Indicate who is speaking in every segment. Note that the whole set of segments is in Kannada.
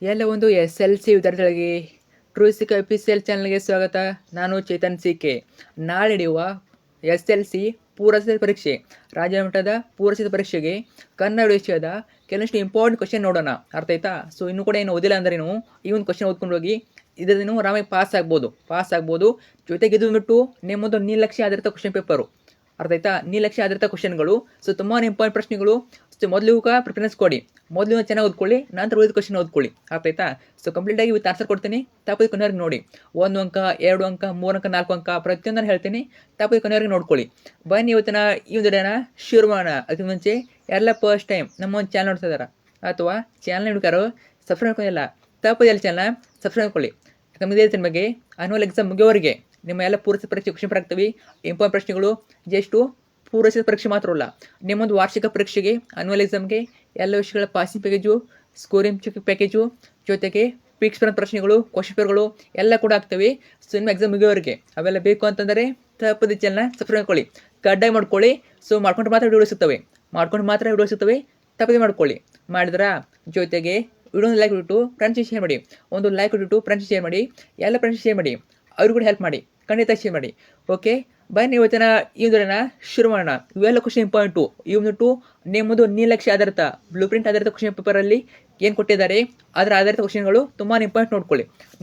Speaker 1: ಎಲ್ಲ ಒಂದು ಎಸ್ ಎಲ್ ಸಿ ವಿದ್ಯಾರ್ಥಿಗಳಿಗೆ ಟ್ರೂಸಿಕ್ ಅಫಿಸಿಯಲ್ ಚಾನಲ್ಗೆ ಸ್ವಾಗತ. ನಾನು ಚೇತನ್ ಕೆ. ನಾಳೆ ನಡೆಯುವ ಎಸ್ ಎಲ್ ಸಿ ಪೂರ್ವಸಿದ್ಧ ಪರೀಕ್ಷೆ, ರಾಜ್ಯ ಮಟ್ಟದ ಪೂರ್ವಸಿದ್ಧ ಪರೀಕ್ಷೆಗೆ ಕನ್ನಡ ವಿಷಯದ ಕೆಲವಷ್ಟು ಇಂಪಾರ್ಟೆಂಟ್ ಕ್ವಶನ್ ನೋಡೋಣ. ಅರ್ಥ ಆಯ್ತಾ? ಸೊ ಇನ್ನೂ ಕೂಡ ಏನು ಓದಿಲ್ಲ ಅಂದ್ರೆ ಈ ಒಂದು ಕ್ವಶನ್ ಓದ್ಕೊಂಡು ಹೋಗಿ ಇದನ್ನು ಆರಾಮಾಗಿ ಪಾಸ್ ಆಗ್ಬೋದು. ಜೊತೆಗೆ ಇದು ಬಿಟ್ಟು ನಿಮ್ಮೊಂದು ನಿರ್ಲಕ್ಷ್ಯ ಆಧಾರಿತ ಕ್ವಶನ್ ಪೇಪರು. ಅರ್ಥ ಆಯ್ತಾ? ನಿರ್ಲಕ್ಷ್ಯ ಆಧಾರಿತ ಕ್ವಶನ್ಗಳು. ಸೊ ತುಂಬಾ ಇಂಪಾರ್ಟೆಂಟ್ ಪ್ರಶ್ನೆಗಳು. ಸೊ ಮೊದಲು ಪ್ರಿಫರೆನ್ಸ್ ಕೊಡಿ, ಮೊದಲು ಚೆನ್ನಾಗಿ ಓದ್ಕೊಳ್ಳಿ, ನಂತರ ಉಳಿದ ಕ್ವಶನ್ ಓದ್ಕೊಳ್ಳಿ. ಅರ್ಥ ಆಯ್ತಾ? ಸೊ ಕಂಪ್ಲೀಟಾಗಿ ವಿತ್ ಆನ್ಸರ್ ಕೊಡ್ತೀನಿ, ತಪ್ಪದು ಕೊನೆಯವರೆಗೆ ನೋಡಿ. 1 ಅಂಕ, 2 ಅಂಕ, 3 ಅಂಕ, 4 ಅಂಕ ಪ್ರತಿಯೊಂದನ್ನು ಹೇಳ್ತೀನಿ, ತಪ್ಪದು ಕೊನೆಯವರೆಗೆ ನೋಡ್ಕೊಳ್ಳಿ. ಬನ್ನಿ ಇವತ್ತಿನ ಈ ಒಂದು ವಿಡಿಯೋನ ಶುರು ಮಾಡೋಣ. ಅದಕ್ಕೆ ಮುಂಚೆ ಎಲ್ಲ ಫಸ್ಟ್ ಟೈಮ್ ನಮ್ಮ ಒಂದು ಚಾನಲ್ ನೋಡ್ತಾ ಇದ್ದಾರೆ ಅಥವಾ ಚಾನಲ್ ಹುಡುಕಾರೋ ಸಬ್ಸ್ಕ್ರೈಬ್ ಮಾಡ್ಕೊಂಡಿಲ್ಲ, ತಪ್ಪದು ಎಲ್ಲ ಚಾನಲ್ನ ಸಬ್ಸ್ಕ್ರೈಬ್ ಮಾಡ್ಕೊಳ್ಳಿ. ಯಾಕಂದರೆ ಇದೇ ಬಗ್ಗೆ ಆನ್ಯುವಲ್ ಎಕ್ಸಾಮ್ ಮುಗಿಯೋವರೆಗೆ ನಿಮ್ಮ ಎಲ್ಲ ಪೂರ್ವಸಿದ್ಧ ಪರೀಕ್ಷೆ ಕ್ವಶನ್ ಆಗ್ತವೆ. ಇಂಪಾರ್ಟೆಂಟ್ ಪ್ರಶ್ನೆಗಳು ಜಸ್ಟು ಪೂರ್ವಸಿದ್ಧ ಪರೀಕ್ಷೆ ಮಾತ್ರ ಅಲ್ಲ, ನಿಮ್ಮೊಂದು ವಾರ್ಷಿಕ ಪರೀಕ್ಷೆಗೆ ಆನ್ಯುವಲ್ ಎಕ್ಸಾಮ್ಗೆ ಎಲ್ಲ ವಿಷಯಗಳ ಪಾಸಿಂಗ್ ಪ್ಯಾಕೇಜು, ಸ್ಕೋರಿಂಗ್ ಪ್ಯಾಕೇಜು, ಜೊತೆಗೆ ಫಿಕ್ಸ್ ಪ್ರಶ್ನೆಗಳು, ಕ್ವಶನ್ ಪೇಪರ್ಗಳು ಎಲ್ಲ ಕೂಡ ಆಗ್ತವೆ. ಸೊ ನಿಮ್ಮ ಎಕ್ಸಾಮ್ ಮುಗಿಯೋವರೆಗೆ ಅವೆಲ್ಲ ಬೇಕು ಅಂತಂದರೆ ತಪ್ಪದ ಚಾನಲ್ನ ಸಬ್ಸ್ಕ್ರೈಬ್ ಮಾಡ್ಕೊಳ್ಳಿ, ಕಡ್ಡಾಯ ಮಾಡ್ಕೊಳ್ಳಿ. ಸೊ ಮಾಡ್ಕೊಂಡು ಮಾತ್ರ ವಿಡಿಯೋ ಸಿಗ್ತವೆ, ತಪ್ಪದೆ ಮಾಡ್ಕೊಳ್ಳಿ. ಮಾಡಿದ್ರಾ? ಜೊತೆಗೆ ವಿಡಿಯೋನ ಲೈಕ್ ಬಿಟ್ಟು ಫ್ರೆಂಡ್ಸ್ ಶೇರ್ ಮಾಡಿ, ಒಂದು ಲೈಕ್ ಬಿಟ್ಟು ಫ್ರೆಂಡ್ಸ್ ಶೇರ್ ಮಾಡಿ, ಎಲ್ಲ ಫ್ರೆಂಡ್ಸ್ ಶೇರ್ ಮಾಡಿ, ಅವ್ರಿಗೂ ಕೂಡ ಹೆಲ್ಪ್ ಮಾಡಿ, ಖಂಡಿತ ಶೇರ್ ಮಾಡಿ. ಓಕೆ, ಬನ್ನಿ ಇವತ್ತಿನ ಈ ಒಂದು ಶುರು ಮಾಡೋಣ. ಇವೆಲ್ಲ ಕ್ವಶನ್ ಇಂಪಾರ್ಟೆಂಟು. ಇವಂದ್ಬಿಟ್ಟು ನಿಮ್ಮದು ನಿರ್ಲಕ್ಷ್ಯ ಆಧಾರಿತ ಬ್ಲೂ ಪ್ರಿಂಟ್ ಆಧಾರಿತ ಕ್ವಶನ್ ಪೇಪರಲ್ಲಿ ಏನು ಕೊಟ್ಟಿದ್ದಾರೆ ಅದರ ಆಧಾರಿತ ಕ್ವಶನ್ಗಳು ತುಂಬಾ ಇಂಪಾರ್ಟೆಂಟ್.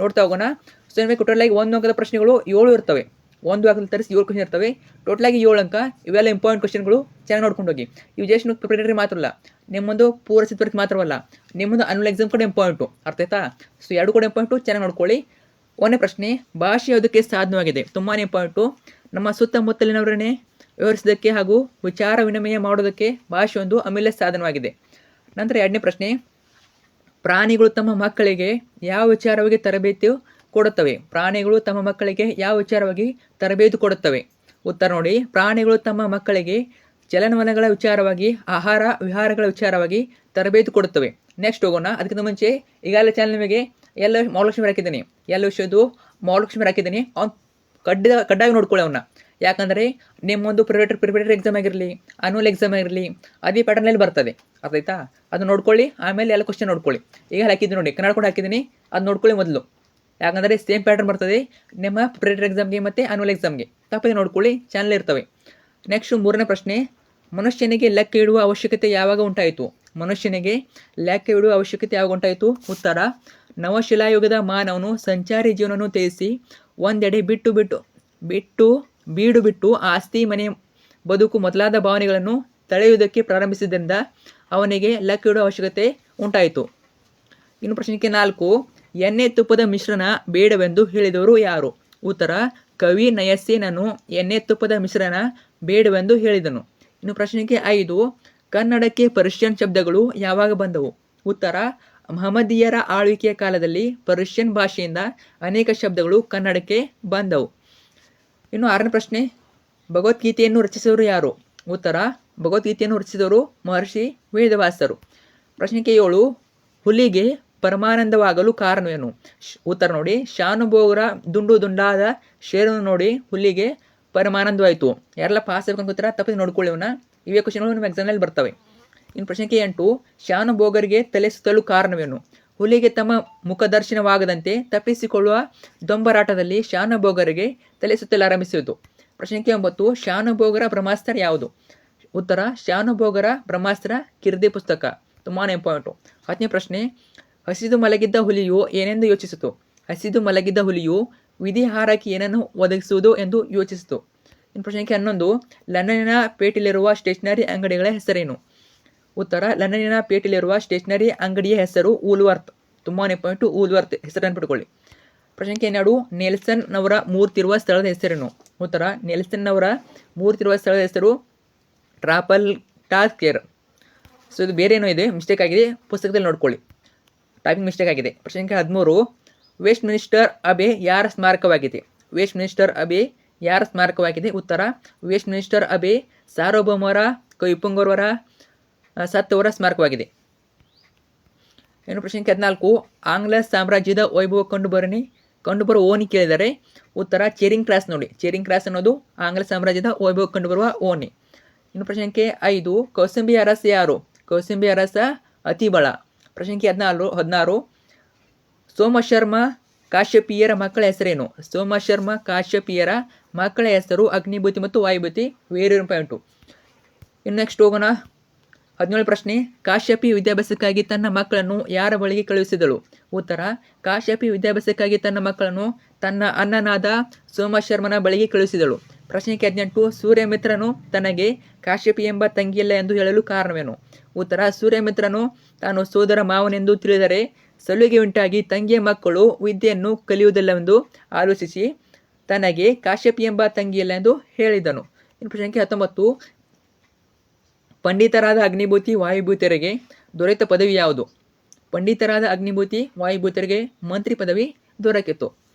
Speaker 1: ನೋಡ್ತಾ ಹೋಗೋಣ. ಸೊ ನಿಮಗೆ ಟೋಟಲಾಗಿ 1 ಅಂಕದ ಪ್ರಶ್ನೆಗಳು 7 ಇರ್ತವೆ. 1 ಅಂಕದಲ್ಲಿ ತರಿಸಿ 7 ಕ್ವಶನ್ ಇರ್ತವೆ, ಟೋಟಲಾಗಿ 7 ಅಂಕ. ಇವೆಲ್ಲ ಇಂಪಾರ್ಟೆಂಟ್ ಕ್ವಶನ್ಗಳು, ಚೆನ್ನಾಗಿ ನೋಡ್ಕೊಂಡು ಹೋಗಿ. ಇವು ಜಸ್ಟ್ ಪ್ರಿಪರೇಟರಿ ಮಾತ್ರ ಅಲ್ಲ, ನಿಮ್ಮೊಂದು ಪೂರ್ವಸಿದ್ಧ ಪರೀಕ್ಷೆ ಮಾತ್ರವಲ್ಲ, ನಿಮ್ಮೊಂದು ಆನ್ಯುವಲ್ ಎಕ್ಸಾಮ್ ಕೂಡ ಇಂಪಾರ್ಟೆಂಟು. ಅರ್ಥ ಆಯ್ತಾ? ಸೊ 2 ಕೂಡ ಇಂಪಾರ್ಟೆಂಟು, ಚೆನ್ನಾಗಿ ನೋಡ್ಕೊಳ್ಳಿ. 1ನೇ ಪ್ರಶ್ನೆ, ಭಾಷೆ ಯಾವುದಕ್ಕೆ ಸಾಧನವಾಗಿದೆ? ತುಂಬಾ ಇಂಪಾರ್ಟೆಂಟು. ನಮ್ಮ ಸುತ್ತಮುತ್ತಲಿನವರನ್ನೇ ವ್ಯವಹರಿಸೋದಕ್ಕೆ ಹಾಗೂ ವಿಚಾರ ವಿನಿಮಯ ಮಾಡೋದಕ್ಕೆ ಭಾಷೆ ಒಂದು ಅಮೂಲ್ಯ ಸಾಧನವಾಗಿದೆ. ನಂತರ 2ನೇ ಪ್ರಶ್ನೆ, ಪ್ರಾಣಿಗಳು ತಮ್ಮ ಮಕ್ಕಳಿಗೆ ಯಾವ ವಿಚಾರವಾಗಿ ತರಬೇತಿ ಕೊಡುತ್ತವೆ? ಪ್ರಾಣಿಗಳು ತಮ್ಮ ಮಕ್ಕಳಿಗೆ ಯಾವ ವಿಚಾರವಾಗಿ ತರಬೇತಿ ಕೊಡುತ್ತವೆ? ಉತ್ತರ ನೋಡಿ, ಪ್ರಾಣಿಗಳು ತಮ್ಮ ಮಕ್ಕಳಿಗೆ ಚಲನವಲನಗಳ ವಿಚಾರವಾಗಿ, ಆಹಾರ ವಿಹಾರಗಳ ವಿಚಾರವಾಗಿ ತರಬೇತಿ ಕೊಡುತ್ತವೆ. ನೆಕ್ಸ್ಟ್ ಹೋಗೋಣ. ಅದಕ್ಕಿಂತ ಮುಂಚೆ ಈಗಾಗಲೇ ಚಾನಲ್ ನಿಮಗೆ ಎಲ್ಲ ಮಹಾಲಕ್ಷ್ಮಿ ಹಾಕಿದ್ದೀನಿ, ಎಲ್ಲ ವಿಷಯದ್ದು ಮಹಾಲಕ್ಷ್ಮಿ ಹಾಕಿದ್ದೀನಿ. ಅವ್ನು ಕಡ್ಡಾಗಿ ನೋಡ್ಕೊಳ್ಳಿ ಅವನ್ನ. ಯಾಕಂದರೆ ನಿಮ್ಮೊಂದು ಪ್ರಿಪರೇಟರಿ ಎಕ್ಸಾಮ್ ಆಗಿರಲಿ, ಆನ್ಯುವಲ್ ಎಕ್ಸಾಮ್ ಆಗಿರಲಿ, ಅದೇ ಪ್ಯಾಟರ್ನಲ್ಲಿ ಬರ್ತದೆ. ಅರ್ಥ ಆಯ್ತಾ? ಅದು ನೋಡ್ಕೊಳ್ಳಿ, ಆಮೇಲೆ ಎಲ್ಲ ಕ್ವಶನ್ ನೋಡ್ಕೊಳ್ಳಿ. ಈಗ ಹಾಕಿದ್ದೀನಿ ನೋಡಿ, ಕನ್ನಡ ಕೂಡ ಹಾಕಿದ್ದೀನಿ, ಅದು ನೋಡ್ಕೊಳ್ಳಿ ಮೊದಲು. ಯಾಕಂದರೆ ಸೇಮ್ ಪ್ಯಾಟರ್ನ್ ಬರ್ತದೆ ನಿಮ್ಮ ಪ್ರಿಪರೇಟರಿ ಎಕ್ಸಾಮ್ಗೆ ಮತ್ತು ಆನ್ಯುವಲ್ ಎಕ್ಸಾಮ್ಗೆ. ತಪ್ಪದೆ ನೋಡ್ಕೊಳ್ಳಿ, ಚಾನಲ್ ಇರ್ತವೆ. ನೆಕ್ಸ್ಟ್ 3ನೇ ಪ್ರಶ್ನೆ, ಮನುಷ್ಯನಿಗೆ ಲೆಕ್ಕ ಇಡುವ ಅವಶ್ಯಕತೆ ಯಾವಾಗ ಉಂಟಾಯಿತು? ಮನುಷ್ಯನಿಗೆ ಲೆಕ್ಕ ಇಡುವ ಅವಶ್ಯಕತೆ ಯಾವಾಗ ಉಂಟಾಯಿತು? ಉತ್ತರ, ನವಶಿಲಾಯುಗದ ಮಾನವನು ಸಂಚಾರಿ ಜೀವನವನ್ನು ತ್ಯಜಿಸಿ ಒಂದೆಡೆ ಬಿಟ್ಟು ಆಸ್ತಿ, ಮನೆ, ಬದುಕು ಮೊದಲಾದ ಭಾವನೆಗಳನ್ನು ತಳೆಯುವುದಕ್ಕೆ ಪ್ರಾರಂಭಿಸಿದ್ದರಿಂದ ಅವನಿಗೆ ಲೆಕ್ಕ ಇಡುವ ಅವಶ್ಯಕತೆ ಉಂಟಾಯಿತು. ಇನ್ನು ಪ್ರಶ್ನೆ 4, ಎಣ್ಣೆ ತುಪ್ಪದ ಮಿಶ್ರಣ ಬೇಡವೆಂದು ಹೇಳಿದವರು ಯಾರು? ಉತ್ತರ, ಕವಿ ನಯಸ್ಸೇನನು ಎಣ್ಣೆ ತುಪ್ಪದ ಮಿಶ್ರಣ ಬೇಡವೆಂದು ಹೇಳಿದನು. ಇನ್ನು ಪ್ರಶ್ನೆ 5, ಕನ್ನಡಕ್ಕೆ ಪರ್ಷಿಯನ್ ಶಬ್ದಗಳು ಯಾವಾಗ ಬಂದವು? ಉತ್ತರ, ಮಹಮ್ಮದೀಯರ ಆಳ್ವಿಕೆಯ ಕಾಲದಲ್ಲಿ ಪರ್ಷಿಯನ್ ಭಾಷೆಯಿಂದ ಅನೇಕ ಶಬ್ದಗಳು ಕನ್ನಡಕ್ಕೆ ಬಂದವು. ಇನ್ನು 6ನೇ ಪ್ರಶ್ನೆ, ಭಗವದ್ಗೀತೆಯನ್ನು ರಚಿಸಿದವರು ಯಾರು? ಉತ್ತರ, ಭಗವದ್ಗೀತೆಯನ್ನು ರಚಿಸಿದವರು ಮಹರ್ಷಿ ವೇದವ್ಯಾಸರು. ಪ್ರಶ್ನೆ 7, ಹುಲಿಗೆ ಪರಮಾನಂದವಾಗಲು ಕಾರಣವೇನು? ಉತ್ತರ ನೋಡಿ, ಶಾನುಭೋಗರ ದುಂಡಾದ ಶೇರನ್ನು ನೋಡಿ ಹುಲಿಗೆ ಪರಮಾನಂದವಾಯಿತು. ಯಾರೆಲ್ಲ ಪಾಸ್ ಆಗ್ಬೇಕಂತ ತಪ್ಪದೆ ನೋಡ್ಕೊಳ್ಳಿ ಅವನ್ನ. ಇವೇ ಕ್ವಶನ್ಗಳು ನಿಮ್ಮ ಎಕ್ಸಾಮ್ನಲ್ಲಿ ಬರ್ತವೆ. ಇನ್ನು ಪ್ರಶ್ನೆ 8, ಶಾನುಭೋಗರಿಗೆ ತಲೆ ಸುತ್ತಲು ಕಾರಣವೇನು? ಹುಲಿಗೆ ತಮ್ಮ ಮುಖದರ್ಶನವಾಗದಂತೆ ತಪ್ಪಿಸಿಕೊಳ್ಳುವ ದೊಂಬರಾಟದಲ್ಲಿ ಶಾನುಭೋಗರಿಗೆ ತಲೆ ಸುತ್ತಲು ಆರಂಭಿಸಿತು. ಪ್ರಶ್ನೆ 9, ಶಾನುಭೋಗರ ಬ್ರಹ್ಮಾಸ್ತ್ರ ಯಾವುದು? ಉತ್ತರ, ಶಾನುಭೋಗರ ಬ್ರಹ್ಮಾಸ್ತ್ರ ಕಿರ್ದಿ ಪುಸ್ತಕ. ತುಂಬಾ ಇಂಪಾರ್ಟೆಂಟು. 10ನೇ ಪ್ರಶ್ನೆ, ಹಸಿದು ಮಲಗಿದ್ದ ಹುಲಿಯು ಏನೆಂದು ಯೋಚಿಸಿತು? ಹಸಿದು ಮಲಗಿದ್ದ ಹುಲಿಯು ವಿಧಿಹಾರಕ್ಕೆ ಏನನ್ನು ಒದಗಿಸುವುದು ಎಂದು ಯೋಚಿಸಿತು. ಇನ್ನು ಪ್ರಶ್ನೆ 11, ಲಂಡನ್ನಿನ ಪೇಟೆಯಲ್ಲಿರುವ ಸ್ಟೇಷನರಿ ಅಂಗಡಿಗಳ ಹೆಸರೇನು? ಉತ್ತರ, ಲಂಡನ್ನಿನ ಪೇಟೆಯಲ್ಲಿರುವ ಸ್ಟೇಷನರಿ ಅಂಗಡಿಯ ಹೆಸರು ಊಲ್ವರ್ತ್. ತುಂಬಾ ಇಂಪಾರ್ಟೆಂಟು, ಊಲ್ವರ್ತ್ ಹೆಸರು ನೆನಪಿಟ್ಕೊಳ್ಳಿ. ಪ್ರಶ್ನೆ 12, ನೆಲ್ಸನ್ ನವರ ಮೂರ್ತಿರುವ ಸ್ಥಳದ ಹೆಸರೇನು? ಉತ್ತರ, ನೆಲ್ಸನ್ ನವರ ಮೂರ್ತಿರುವ ಸ್ಥಳದ ಹೆಸರು ಟ್ರಾಫಲ್ಗಾರ್ ಸ್ಕ್ವೇರ್. ಸೊ ಇದು ಬೇರೆ ಏನೋ ಇದೆ, ಮಿಸ್ಟೇಕ್ ಆಗಿದೆ, ಪುಸ್ತಕದಲ್ಲಿ ನೋಡ್ಕೊಳ್ಳಿ, ಟೈಪಿಂಗ್ ಮಿಸ್ಟೇಕ್ ಆಗಿದೆ. ಪ್ರಶ್ನೆ 13, ವೆಸ್ಟ್ ಮಿನಿಸ್ಟರ್ ಅಬೆ ಯಾರ ಸ್ಮಾರಕವಾಗಿದೆ? ವೆಸ್ಟ್ ಮಿನಿಸ್ಟರ್ ಅಬೆ ಯಾರ ಸ್ಮಾರಕವಾಗಿದೆ? ಉತ್ತರ, ವೆಸ್ಟ್ ಮಿನಿಸ್ಟರ್ ಅಬೆ ಸಾರ್ವಭೌಮರ ಕೈಪುಂಗರವರ ಸತ್ತವರ ಸ್ಮಾರಕವಾಗಿದೆ. ಇನ್ನು ಪ್ರಶ್ನೆ 14, ಆಂಗ್ಲ ಸಾಮ್ರಾಜ್ಯದ ವೈಭವ ಕಂಡುಬರುವ ಓಣಿ ಕೇಳಿದರೆ? ಉತ್ತರ, ಚೇರಿಂಗ್ ಕ್ರಾಸ್ ನೋಡಿ. ಚೇರಿಂಗ್ ಕ್ರಾಸ್ ಅನ್ನೋದು ಆಂಗ್ಲ ಸಾಮ್ರಾಜ್ಯದ ವೈಭವ ಕಂಡುಬರುವ ಓಣಿ. ಇನ್ನು ಪ್ರಶ್ನೆ 5, ಕೌಸಂಬಿ ಅರಸ ಯಾರು? ಕೌಸಂಬಿ ಅರಸ ಅತಿಬಳ. ಪ್ರಶ್ನೆ 16, ಸೋಮಶರ್ಮ ಕಾಶ್ಯಪಿಯರ ಮಕ್ಕಳ ಹೆಸರೇನು? ಸೋಮಶರ್ಮ ಕಾಶ್ಯಪಿಯರ ಮಕ್ಕಳ ಹೆಸರು ಅಗ್ನಿಭೂತಿ ಮತ್ತು ವಾಯುಭೂತಿ. Very point. ಇನ್ನು ನೆಕ್ಸ್ಟ್ ಹೋಗೋಣ. 17 ಪ್ರಶ್ನೆ. ಕಾಶ್ಯಪಿ ವಿದ್ಯಾಭ್ಯಾಸಕ್ಕಾಗಿ ತನ್ನ ಮಕ್ಕಳನ್ನು ಯಾರ ಬಳಿಗೆ ಕಳುಹಿಸಿದಳು? ಉತ್ತರ: ಕಾಶ್ಯಪಿ ವಿದ್ಯಾಭ್ಯಾಸಕ್ಕಾಗಿ ತನ್ನ ಮಕ್ಕಳನ್ನು ತನ್ನ ಅಣ್ಣನಾದ ಸೋಮಶರ್ಮನ ಬಳಿಗೆ ಕಳುಹಿಸಿದಳು. ಪ್ರಶ್ನೆ 18. ಸೂರ್ಯಮಿತ್ರನು ತನಗೆ ಕಾಶ್ಯಪಿ ಎಂಬ ತಂಗಿಯಿಲ್ಲ ಎಂದು ಹೇಳಲು ಕಾರಣವೇನು? ಉತ್ತರ: ಸೂರ್ಯಮಿತ್ರನು ತಾನು ಸೋದರ ಮಾವನೆಂದು ತಿಳಿದರೆ ಸಲುಗೆ ಉಂಟಾಗಿ ತಂಗಿಯ ಮಕ್ಕಳು ವಿದ್ಯೆಯನ್ನು ಕಲಿಯುವುದಿಲ್ಲವೆಂದು ಆಲೋಚಿಸಿ ತನಗೆ ಕಾಶ್ಯಪಿ ಎಂಬ ತಂಗಿಯಿಲ್ಲ ಎಂದು ಹೇಳಿದನು. ಇನ್ನು ಪ್ರಶ್ನೆ 19. ಪಂಡಿತರಾದ ಅಗ್ನಿಭೂತಿ ವಾಯುಭೂತಿಯರಿಗೆ ದೊರೆತ ಪದವಿ ಯಾವುದು? ಪಂಡಿತರಾದ ಅಗ್ನಿಭೂತಿ ವಾಯುಭೂತಿಯರಿಗೆ ಮಂತ್ರಿ ಪದವಿ ದೊರಕಿತು.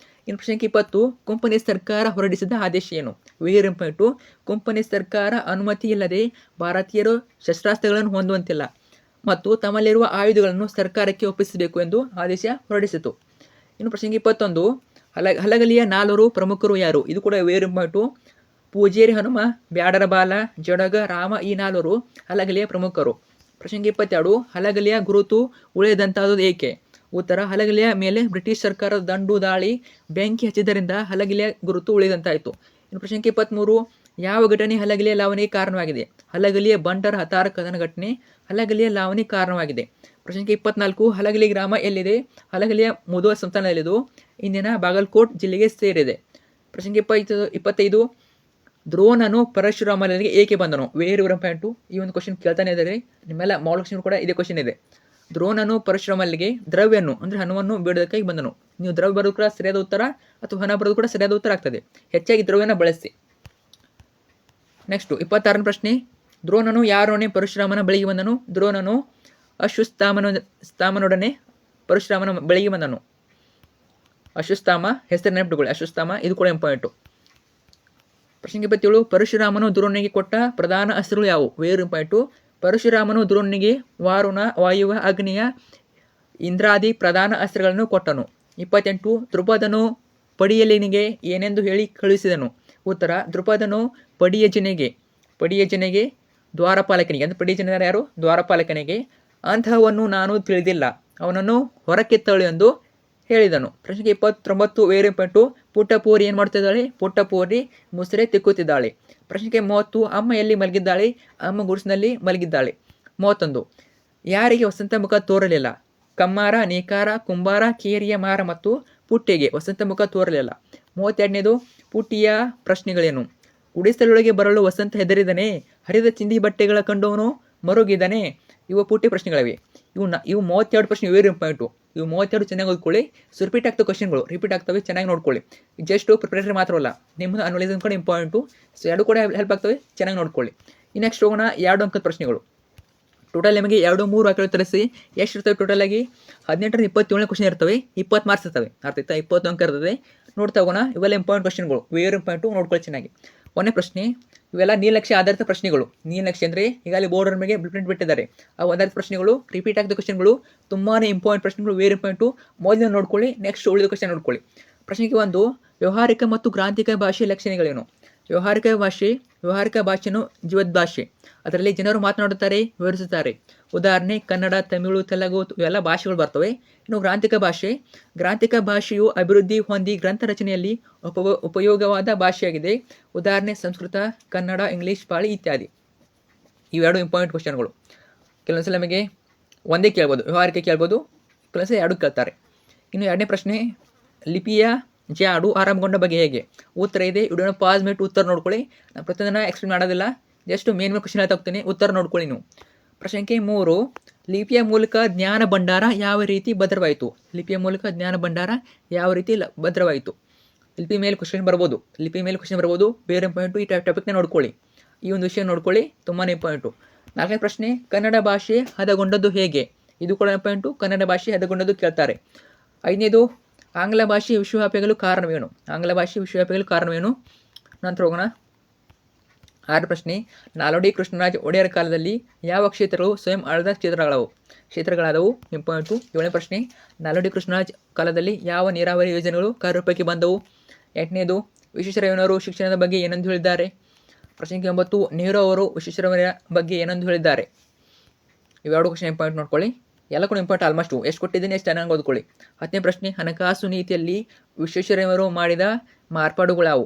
Speaker 1: ಇನ್ನು ಪ್ರಶ್ನೆ 20. ಕಂಪನಿ ಸರ್ಕಾರ ಹೊರಡಿಸಿದ ಆದೇಶ ಏನು? Very point. ಕಂಪನಿ ಸರ್ಕಾರ ಅನುಮತಿ ಇಲ್ಲದೆ ಭಾರತೀಯರು ಶಸ್ತ್ರಾಸ್ತ್ರಗಳನ್ನು ಹೊಂದುವಂತಿಲ್ಲ ಮತ್ತು ತಮ್ಮಲ್ಲಿರುವ ಆಯುಧಗಳನ್ನು ಸರ್ಕಾರಕ್ಕೆ ಒಪ್ಪಿಸಬೇಕು ಎಂದು ಆದೇಶ ಹೊರಡಿಸಿತು. ಇನ್ನು ಪ್ರಶ್ನೆ 21. ಹಲಗಲಿಯ 4 ಪ್ರಮುಖರು ಯಾರು? ಇದು ಕೂಡ ವೇರಿ ಪಾಯಿಂಟು. ಪೂಜೇರಿ ಹನುಮ, ಬ್ಯಾಡರ ಬಾಲ, ಜಡಗ, ರಾಮ ಈ 4 ಹಲಗಲಿಯ ಪ್ರಮುಖರು. ಪ್ರಶ್ನೆ 22. ಹಲಗಲಿಯ ಗುರುತು ಉಳಿದಂತಾದುದು ಏಕೆ? ಉತ್ತರ: ಹಲಗಲಿಯ ಮೇಲೆ ಬ್ರಿಟಿಷ್ ಸರ್ಕಾರದ ದಂಡು ದಾಳಿ ಬೆಂಕಿ ಹಚ್ಚಿದ್ದರಿಂದ ಹಲಗಲಿಯ ಗುರುತು ಉಳಿದಂತಾಯಿತು. ಇನ್ನು ಪ್ರಶ್ನೆ 23. ಯಾವ ಘಟನೆ ಹಲಗಲಿಯ ಲಾವಣಿಗೆ ಕಾರಣವಾಗಿದೆ? ಹಲಗಲಿಯ ಬಂಟರ ಹತಾರ ಕದನ ಘಟನೆ ಹಲಗಲಿಯ ಲಾವಣಿಗೆ ಕಾರಣವಾಗಿದೆ. ಪ್ರಶ್ನೆ 24. ಹಲಗಲಿ ಗ್ರಾಮ ಎಲ್ಲಿದೆ? ಹಲಗಲಿಯ ಮುಧೋಳ ಸಂಸ್ಥಾನದಲ್ಲಿದ್ದು ಇಂದಿನ ಬಾಗಲಕೋಟ್ ಜಿಲ್ಲೆಗೆ ಸೇರಿದೆ. ಪ್ರಶ್ನೆ 25. ದ್ರೋಣನು ಪರಶುರಾಮನಿಗೆ ಏಕೆ ಬಂದನು? Very point. ಈ ಒಂದು ಕ್ವಶನ್ ಕೇಳ್ತಾನೆ ಇದ್ದಾರೆ. ನಿಮ್ಮೆಲ್ಲ ಮಾಡೆಲ್ ಕ್ವಶನ್ ಕೂಡ ಇದೇ ಕ್ವಶನ್ ಇದೆ. ದ್ರೋಣನು ಪರಶುರಾಮನಿಗೆ ದ್ರವ್ಯನ್ನು ಅಂದರೆ ಹಣವನ್ನು ಬೇಡೋದಕ್ಕಾಗಿ ಬಂದನು. ನೀವು ದ್ರವ್ಯ ಬರೋದು ಕೂಡ ಸರಿಯಾದ ಉತ್ತರ ಅಥವಾ ಹಣ ಬರೋದು ಕೂಡ ಸರಿಯಾದ ಉತ್ತರ ಆಗ್ತದೆ. ಹೆಚ್ಚಾಗಿ ದ್ರವ್ಯನ ಬಳಸಿ. ನೆಕ್ಸ್ಟು 26ನೇ ಪ್ರಶ್ನೆ. ದ್ರೋಣನು ಯಾರೊಡನೆ ಪರಶುರಾಮನ ಬಳಿಗೆ ಬಂದನು? ದ್ರೋಣನು ಅಶ್ವತ್ಥಾಮನೊಡನೆ ಪರಶುರಾಮನ ಬಳಿಗೆ ಬಂದನು. ಅಶ್ವತ್ಥಾಮ ಹೆಸರು ನೆನಪಿಟ್ಟುಕೊಳ್ಳಿ. ಅಶ್ವತ್ಥಾಮ ಇದು ಕೂಡ ಇಂಪಾರ್ಟೆಂಟು. ಪ್ರಶ್ನೆ 27. ಪರಶುರಾಮನು ದ್ರೋಣನಿಗೆ ಕೊಟ್ಟ ಪ್ರಧಾನ ಅಸ್ತ್ರಗಳು ಯಾವುವು? Very point. ಪರಶುರಾಮನು ದ್ರೋಣನಿಗೆ ವಾರುಣ, ವಾಯುವ, ಅಗ್ನಿಯ, ಇಂದ್ರಾದಿ ಪ್ರಧಾನ ಅಸ್ತ್ರಗಳನ್ನು ಕೊಟ್ಟನು. 28. ದ್ರುಪದನು ಪಡಿಯಲಿನಿಗೆ ಏನೆಂದು ಹೇಳಿ ಕಳುಹಿಸಿದನು? ಉತ್ತರ: ದ್ರುಪದನು ಪಡಿಯಜನೆಗೆ ದ್ವಾರಪಾಲಕನಿಗೆ ಅಂದರೆ ಪಡಿಯಜನ ಯಾರು? ದ್ವಾರಪಾಲಕನಿಗೆ ಅಂತಹವನ್ನು ನಾನು ತಿಳಿದಿಲ್ಲ, ಅವನನ್ನು ಹೊರಕ್ಕೆ ತಳ್ಳು ಎಂದು ಹೇಳಿದನು. ಪ್ರಶ್ನೆ 29. Very point. ಪುಟ್ಟಪೋರಿ ಏನು ಮಾಡ್ತಿದ್ದಾಳೆ? ಪುಟ್ಟಪೋರಿ ಮುಸುರೆ ತಿಕ್ಕುತ್ತಿದ್ದಾಳೆ. ಪ್ರಶ್ನೆ 30. ಅಮ್ಮ ಎಲ್ಲಿ ಮಲಗಿದ್ದಾಳೆ? ಅಮ್ಮ ಗುಡಿಸಿನಲ್ಲಿ ಮಲಗಿದ್ದಾಳೆ. 31. ಯಾರಿಗೆ ವಸಂತ ಮುಖ ತೋರಲಿಲ್ಲ? ಕಮ್ಮಾರ, ನೇಕಾರ, ಕುಂಬಾರ, ಕೇರಿಯ ಮಾರ ಮತ್ತು ಪುಟ್ಟಿಗೆ ವಸಂತ ಮುಖ ತೋರಲಿಲ್ಲ. 32ನೇದು. ಪುಟ್ಟಿಯ ಪ್ರಶ್ನೆಗಳೇನು? ಗುಡಿಸಲೊಳಗೆ ಬರಲು ವಸಂತ ಹೆದರಿದನೇ? ಹರಿದ ಚಿಂದಿ ಬಟ್ಟೆಗಳ ಕಂಡವನು ಮರುಗಿದನೇ? ಇವು ಪುಟ್ಟಿ ಪ್ರಶ್ನೆಗಳಿವೆ. ಇವು 32 ಪ್ರಶ್ನೆ ವೇರಿ ಪಾಯಿಂಟು. ಇವು 32 ಚೆನ್ನಾಗಿ ಓದ್ಕೊಳ್ಳಿ. ಸೊ ರಿಪೀಟ್ ಆಗ್ತವೆ ಕ್ವಶನ್ಗಳು, ರಿಪೀಟ್ ಆಗ್ತವೆ, ಚೆನ್ನಾಗಿ ನೋಡ್ಕೊಳ್ಳಿ. ಜಸ್ಟ್ ಪ್ರಿಪರೇಟರಿ ಮಾತ್ರವಲ್ಲ, ನಿಮ್ಮದು ಅನಾಲಿಸಿಸ್ ಕೂಡ ಇಂಪಾರ್ಟೆಂಟು. ಸೊ ಎರಡು ಕೂಡ ಹೆಲ್ಪ್ ಆಗ್ತವೆ, ಚೆನ್ನಾಗಿ ನೋಡ್ಕೊಳ್ಳಿ. ಈ ನೆಕ್ಸ್ಟ್ ಹೋಗೋಣ 2 ಅಂಕದ ಪ್ರಶ್ನೆಗಳು. ಟೋಟಲ್ ನಿಮಗೆ 2, 3 ವಾಕ್ಯಗಳು ತರಿಸಿ ಎಷ್ಟು ಇರ್ತವೆ? ಟೋಟಲ್ ಆಗಿ 18ರಿಂದ 27 ಕ್ವಶನ್ ಇರ್ತವೆ. 20 ಮಾರ್ಕ್ಸ್ ಇರ್ತವೆ. ಅರ್ಥ ಆಯ್ತಾ? 20 ಅಂಕ ಇರ್ತದೆ. ನೋಡ್ತಾ ಹೋಗೋಣ. ಇವೆಲ್ಲ ಇಂಪಾರ್ಟೆಂಟ್ ಕ್ವಶನ್ಗಳು, ವೇರಿ ಪಾಯಿಂಟು ನೋಡ್ಕೊಳ್ಳಿ ಚೆನ್ನಾಗಿ. 1ನೇ ಪ್ರಶ್ನೆ. ಇವೆಲ್ಲ ನೀಲನಕ್ಷೆ ಆಧಾರಿತ ಪ್ರಶ್ನೆಗಳು. ನೀಲನಕ್ಷೆ ಅಂದರೆ ಈಗಾಗಲೇ ಬೋರ್ಡ್ ಮೇಲೆ ಪ್ರಿಂಟ್ ಬಿಟ್ಟಿದ್ದಾರೆ. ಆ ಆಧಾರಿತ ಪ್ರಶ್ನೆಗಳು, ರಿಪೀಟ್ ಆಗಿದ್ದ ಕ್ವಶನ್ಗಳು, ತುಂಬಾ ಇಂಪಾರ್ಟೆಂಟ್ ಪ್ರಶ್ನೆಗಳು, ವೇರಿ ಪಾಯಿಂಟು. ಮೊದಲು ನೋಡ್ಕೊಳ್ಳಿ, ನೆಕ್ಸ್ಟ್ ಉಳಿದ ಕ್ವಶನ್ ನೋಡ್ಕೊಳ್ಳಿ. ಪ್ರಶ್ನೆಗೆ 1. ವ್ಯವಹಾರಿಕ ಮತ್ತು ಗ್ರಾಂಥಿಕ ಭಾಷೆ ಲಕ್ಷಣಗಳೇನು? ವ್ಯವಹಾರಿಕ ಭಾಷೆಯನ್ನು ಜೀವದ್ ಭಾಷೆ. ಅದರಲ್ಲಿ ಜನರು ಮಾತನಾಡುತ್ತಾರೆ, ವಿವರಿಸುತ್ತಾರೆ. ಉದಾಹರಣೆ ಕನ್ನಡ, ತಮಿಳು, ತೆಲುಗು ಇವೆಲ್ಲ ಭಾಷೆಗಳು ಬರ್ತವೆ. ಇನ್ನು ಗ್ರಾಂಥಿಕ ಭಾಷೆಯು ಅಭಿವೃದ್ಧಿ ಹೊಂದಿ ಗ್ರಂಥ ರಚನೆಯಲ್ಲಿ ಉಪಯೋಗವಾದ ಭಾಷೆಯಾಗಿದೆ. ಉದಾಹರಣೆ ಸಂಸ್ಕೃತ, ಕನ್ನಡ, ಇಂಗ್ಲೀಷ್, ಪಾಳಿ ಇತ್ಯಾದಿ. ಇವೆರಡು ಇಂಪಾರ್ಟೆಂಟ್ ಕ್ವಶನ್ಗಳು. ಕೆಲವೊಂದ್ಸಲ ನಮಗೆ ಒಂದೇ ಕೇಳ್ಬೋದು, ವ್ಯವಹಾರಿಕ ಕೇಳ್ಬೋದು, ಕೆಲವೊಂದ್ಸಲ 2 ಕೇಳ್ತಾರೆ. ಇನ್ನು 2ನೇ ಪ್ರಶ್ನೆ. ಲಿಪಿಯ ಜಾಡು ಆರಂಭಗೊಂಡ ಬಗ್ಗೆ ಹೇಗೆ? ಉತ್ತರ ಇದೆ. ವಿಡಿಯೋನ ಪಾಸ್ ಮಾಡಿ ಉತ್ತರ ನೋಡ್ಕೊಳ್ಳಿ. ನಾನು ಪ್ರತಿದಿನ ಎಕ್ಸ್ಪ್ಲೇನ್ ಮಾಡೋದಿಲ್ಲ, ಜಸ್ಟ್ ಮೇನ್ ಕ್ವಶನ್ ಹೇಳ್ತಾ ಹೋಗ್ತೀನಿ, ಉತ್ತರ ನೋಡ್ಕೊಳ್ಳಿ ನೀವು. ಪ್ರಶ್ನೆ 3. ಲಿಪಿಯ ಮೂಲಕ ಜ್ಞಾನ ಭಂಡಾರ ಯಾವ ರೀತಿ ಭದ್ರವಾಯಿತು? ಭದ್ರವಾಯಿತು. ಲಿಪಿ ಮೇಲೆ ಕ್ವಶನ್ ಬರ್ಬೋದು, ಬೇರೆ ಪಾಯಿಂಟು. ಈ ಟಾಪಿಕ್ನ ನೋಡ್ಕೊಳ್ಳಿ, ಈ ಒಂದು ವಿಷಯ ನೋಡ್ಕೊಳ್ಳಿ, ತುಂಬಾ ಇಂಪಾರ್ಟೆಂಟು. 4ನೇ ಪ್ರಶ್ನೆ. ಕನ್ನಡ ಭಾಷೆ ಹದಗೊಂಡದ್ದು ಹೇಗೆ? ಇದು ಕೂಡ ಇಂಪಾರ್ಟೆಂಟು. ಕನ್ನಡ ಭಾಷೆ ಹದಗೊಂಡದ್ದು ಕೇಳ್ತಾರೆ. 5ನೇದು. ಆಂಗ್ಲ ಭಾಷೆ ವಿಶ್ವವ್ಯಾಪಿಯಾಗಲು ಕಾರಣವೇನು? ನಂತರ ಹೋಗೋಣ 6ನೇ ಪ್ರಶ್ನೆ. ನಾಲ್ವಡಿ ಕೃಷ್ಣರಾಜ ಒಡೆಯರ ಕಾಲದಲ್ಲಿ ಯಾವ ಕ್ಷೇತ್ರಗಳು ಸ್ವಯಂ ಆಳದ ಕ್ಷೇತ್ರಗಳಾದವು? ಇಂಪಾರ್ಟೆಂಟು. 7ನೇ ಪ್ರಶ್ನೆ. ನಾಲ್ವಡಿ ಕೃಷ್ಣರಾಜ ಕಾಲದಲ್ಲಿ ಯಾವ ನೀರಾವರಿ ಯೋಜನೆಗಳು ಕಾರ್ಯರೂಪಕ್ಕೆ ಬಂದವು? 8ನೇದು. ವಿಶ್ವೇಶ್ವರಯ್ಯನವರು ಶಿಕ್ಷಣದ ಬಗ್ಗೆ ಏನೆಂದು ಹೇಳಿದ್ದಾರೆ? ಪ್ರಶ್ನೆ 9. ನೆಹರು ಅವರು ವಿಶ್ವೇಶ್ವರಯ್ಯ ಬಗ್ಗೆ ಏನೆಂದು ಹೇಳಿದ್ದಾರೆ? ಇವೆರಡು ಕ್ವಶನ್ ಇಂಪಾರ್ಟೆಂಟ್ ನೋಡ್ಕೊಳ್ಳಿ. ಎಲ್ಲ ಕೂಡ ಇಂಪಾರ್ಟೆಂಟ್ ಆಲ್ಮೋಸ್ಟು ಎಷ್ಟು ಕೊಟ್ಟಿದ್ದೀನಿ ಎಷ್ಟು ಚೆನ್ನಾಗಿ ಓದ್ಕೊಳ್ಳಿ. 10ನೇ ಪ್ರಶ್ನೆ, ಹಣಕಾಸು ನೀತಿಯಲ್ಲಿ ವಿಶ್ವೇಶ್ವರಯ್ಯನವರು ಮಾಡಿದ ಮಾರ್ಪಾಡುಗಳಾವು.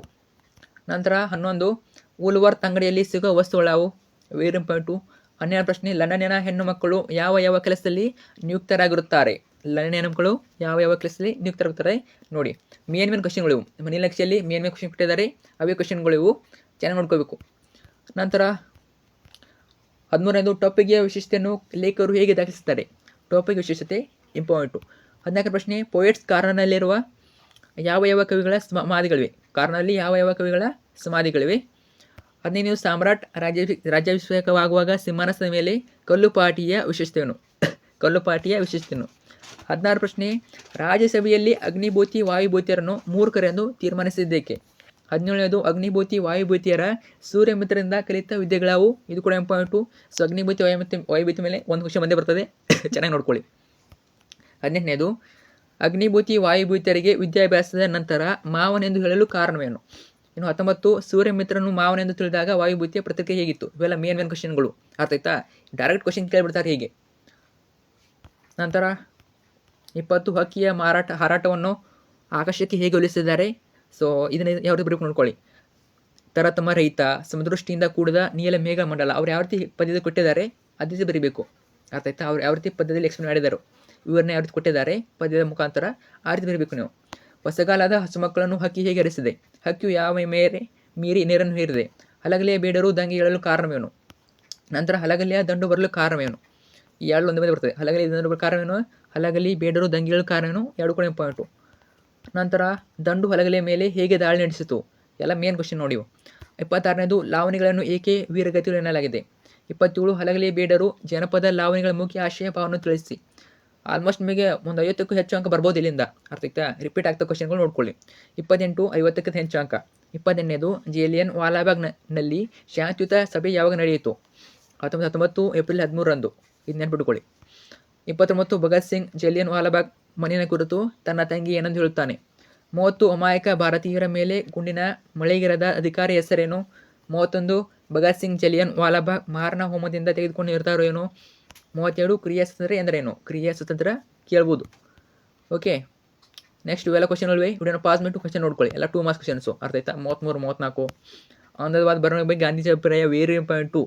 Speaker 1: ನಂತರ 11, ವೂಲ್ವರ್ತ್ ಅಂಗಡಿಯಲ್ಲಿ ಸಿಗುವ ವಸ್ತುಗಳಾವು, ವೆರಿ ಇಂಪಾರ್ಟೆಂಟು. 12ನೇ ಪ್ರಶ್ನೆ, ಲಂಡನ್ನಿನ ಹೆಣ್ಣು ಮಕ್ಕಳು ಯಾವ ಕೆಲಸದಲ್ಲಿ ನಿಯುಕ್ತರಾಗಿರುತ್ತಾರೆ. ಲಂಡನ್ ಹೆಣ್ಣು ಮಕ್ಕಳು ಯಾವ ಕೆಲಸದಲ್ಲಿ ನಿಯುಕ್ತರಾಗುತ್ತಾರೆ ನೋಡಿ. ಮೇನ್ ಕ್ವಶನ್ಗಳು ಇವು, ನಿಮ್ಮ ನೀಲಕ್ಷೆಯಲ್ಲಿ ಮೇನ್ ಕ್ವಶನ್ ಕೊಟ್ಟಿದ್ದಾರೆ, ಅವೇ ಕ್ವಶನ್ಗಳು ಇವು, ಚೆನ್ನಾಗಿ ನೋಡ್ಕೋಬೇಕು. ನಂತರ 13ನೇದು, ಟಾಪಿಕ್ಗೆ ವಿಶೇಷತೆಯನ್ನು ಲೇಖಕರು ಹೇಗೆ ದಾಖಲಿಸುತ್ತಾರೆ. ಟಾಪಿಕ್ ವಿಶೇಷತೆ ಇಂಪಾರ್ಟೆಂಟು. 14ನೇ ಪ್ರಶ್ನೆ, ಪೋಯೆಟ್ಸ್ ಕಾರ್ನರ್ನಲ್ಲಿರುವ ಯಾವ ಕವಿಗಳ ಸಮಾಧಿಗಳಿವೆ. ಕಾರ್ನರ್ನಲ್ಲಿ ಯಾವ ಕವಿಗಳ ಸಮಾಧಿಗಳಿವೆ. 15ನೇದು, ಸಾಮ್ರಾಟ್ ರಾಜ್ಯಾಭಿಷೇಕವಾಗುವಾಗ ಸಿಂಹಾಸನದ ಮೇಲೆ ಕಲ್ಲುಪಾಟಿಯ ವಿಶೇಷತೆಯನ್ನು. 16 ಪ್ರಶ್ನೆ, ರಾಜ್ಯಸಭೆಯಲ್ಲಿ ಅಗ್ನಿಭೂತಿ ವಾಯುಭೂತಿಯರನ್ನು ಮೂರ್ಖರೆಂದು ತೀರ್ಮಾನಿಸಿದ್ದೇಕೆ. 17ನೇದು, ಅಗ್ನಿಭೂತಿ ವಾಯುಭೂತಿಯರ ಸೂರ್ಯಮಿತ್ರರಿಂದ ಕಲಿತ ವಿದ್ಯೆಗಳಾವು. ಇದು ಕೂಡ ಇಂಪಾರ್ಟೆಂಟು. ಸೊ ಅಗ್ನಿಭೂತಿ ವಾಯುಭೂತಿ ಮೇಲೆ ಒಂದು ಕ್ವಶನ್ ಬಂದೇ ಬರ್ತದೆ, ಚೆನ್ನಾಗಿ ನೋಡ್ಕೊಳ್ಳಿ. 18ನೇದು, ಅಗ್ನಿಭೂತಿ ವಾಯುಭೂತಿಯರಿಗೆ ವಿದ್ಯಾಭ್ಯಾಸದ ನಂತರ ಮಾವನೆಂದು ಹೇಳಲು ಕಾರಣವೇನು. ಇನ್ನು 19, ಸೂರ್ಯಮಿತ್ರನು ಮಾವನೆಂದು ತಿಳಿದಾಗ ವಾಯುಭೂತಿಯ ಪ್ರತಿಕ್ರಿಯೆ ಹೇಗಿತ್ತು. ಇವೆಲ್ಲ ಮೇನ್ ಕ್ವಶನ್ಗಳು, ಅರ್ಥ ಆಯ್ತಾ. ಡೈರೆಕ್ಟ್ ಕ್ವಶನ್ ಕೇಳಿಬಿಡ್ತಾರೆ ಹೀಗೆ. ನಂತರ 20, ಹಕ್ಕಿಯ ಹಾರಾಟವನ್ನು ಆಕಾಶಕ್ಕೆ ಹೇಗೆ ಹೋಲಿಸಿದ್ದಾರೆ. ಸೊ ಇದನ್ನ ಯಾವ ರೀತಿ ಬರಬೇಕು ನೋಡ್ಕೊಳ್ಳಿ. ತರತಮ ರಹಿತ, ಸಮದೃಷ್ಟಿಯಿಂದ ಕೂಡಿದ ನೀಲ ಮೇಘ ಮಂಡಲ. ಅವ್ರು ಯಾವ ರೀತಿ ಪದ್ಯದಲ್ಲಿ ಕೊಟ್ಟಿದ್ದಾರೆ ಅದೇ ರೀತಿ ಬರೀಬೇಕು, ಅರ್ಥ ಆಯ್ತಾ. ಅವ್ರು ಯಾವ ರೀತಿ ಪದ್ಯದಲ್ಲಿ ಎಕ್ಸ್ಪ್ಲೇನ್ ಮಾಡಿದ್ದಾರೆ, ವಿವರಣೆ ಯಾವ ರೀತಿ ಕೊಟ್ಟಿದ್ದಾರೆ ಪದ್ಯದ ಮುಖಾಂತರ, ಆ ರೀತಿ ಬರೀಬೇಕು ನೀವು. ಹೊಸಗಾಲದ ಹಸುಮಕ್ಕಳನ್ನು ಹಕ್ಕಿ ಹೇಗೆ ಹರಿಸಿದೆ. ಹಕ್ಕಿಯು ಯಾವ ಮೀರಿ ನೀರನ್ನು ಹೀರಿದೆ. ಹಲಗಲಿಯ ಬೇಡರು ದಂಗೆ ಏಳಲು ಕಾರಣವೇನು. ನಂತರ ಹಲಗಲಿಯ ದಂಡು ಬರಲು ಕಾರಣವೇನು. ಈ ಎರಡು ಒಂದೇ ಬರ್ತದೆ. ಹಲಗಲಿ ದಂಡು ಬರಲು ಕಾರಣವೇನು, ಹಲಗಲಿ ಬೇಡರು ದಂಗೆ ಏಳಲು ಕಾರಣವೇನು, ಎರಡು ಕೂಡ ಇಂಪಾರ್ಟೆಂಟು. ನಂತರ ದಂಡು ಹಲಗಲಿಯ ಮೇಲೆ ಹೇಗೆ ದಾಳಿ ನಡೆಸಿತು. ಎಲ್ಲ ಮೇನ್ ಕ್ವಶನ್ ನೋಡಿ. 26ನೇದು, ಲಾವಣಿಗಳನ್ನು ಏಕೆ ವೀರಗತಿಗಳು ಎನ್ನಲಾಗಿದೆ. 27, ಹಲಗಲಿಯ ಬೇಡರು ಜನಪದ ಲಾವಣಿಗಳ ಮುಖ್ಯ ಆಶಯ ಭಾವವನ್ನು ತಿಳಿಸಿ. ಆಲ್ಮೋಸ್ಟ್ ನಿಮಗೆ ಒಂದು 50ಕ್ಕೂ ಹೆಚ್ಚು ಅಂಕ ಬರ್ಬೋದು ಇಲ್ಲಿಂದ, ಅರ್ಥ ಆಯ್ತಾ. ರಿಪೀಟ್ ಆಗ್ತಾ ಕ್ವಶನ್ಗಳು ನೋಡ್ಕೊಳ್ಳಿ. 28, 50ಕ್ಕಿಂತ ಹೆಚ್ಚು ಅಂಕ. 28ನೇದು, ಜಲಿಯನ್ ವಾಲಾಬಾಗ್ನಲ್ಲಿ ಶಾಂತಿಯುತ ಸಭೆ ಯಾವಾಗ ನಡೆಯಿತು. 19 ಏಪ್ರಿಲ್ 13ರಂದು. ಇದು ನೆನ್ಪಿಟ್ಕೊಳ್ಳಿ. 29, ಭಗತ್ ಸಿಂಗ್ ಜಲಿಯನ್ ವಾಲಾಬಾಗ್ ಮಣ್ಣಿನ ಕುರಿತು ತನ್ನ ತಂಗಿ ಏನೆಂದು ಹೇಳುತ್ತಾನೆ. 30, ಅಮಾಯಕ ಭಾರತೀಯರ ಮೇಲೆ ಗುಂಡಿನ ಮಳೆಗಿರದ ಅಧಿಕಾರಿ ಹೆಸರೇನು. 31, ಭಗತ್ ಸಿಂಗ್ ಜಲಿಯನ್ ವಾಲಾಬಾಗ್ ಮಾರಣ ಹೋಮದಿಂದ ತೆಗೆದುಕೊಂಡು ನಿರ್ಧಾರ ಏನು. 37, ಕ್ರಿಯಾ ಸ್ವತಂತ್ರ ಎಂದರೇನು. ಕ್ರಿಯಾ ಸ್ವತಂತ್ರ ಕೇಳ್ಬೋದು. ಓಕೆ, ನೆಕ್ಸ್ಟ್ ಇವೆಲ್ಲ ಕ್ವಶನ್ಗಳಿವೆ. ವಿಡಿಯೋನ ಪಾಸ್ ಮಾಡಿಟ್ಟು ಕ್ವಶನ್ ನೋಡ್ಕೊಳ್ಳಿ. ಎಲ್ಲ 2 ಮಾರ್ಕ್ಸ್ ಕ್ವಶನ್ಸು, ಅರ್ಥ ಆಯ್ತಾ. 33, 34. ಅಹಮದಾಬಾದ್ ಬರವಣಿಗೆ ಬಗ್ಗೆ ಗಾಂಧೀಜಿ ಅಭಿಪ್ರಾಯ, ವೆರಿ ಇಂಪಾರ್ಟೆಂಟು.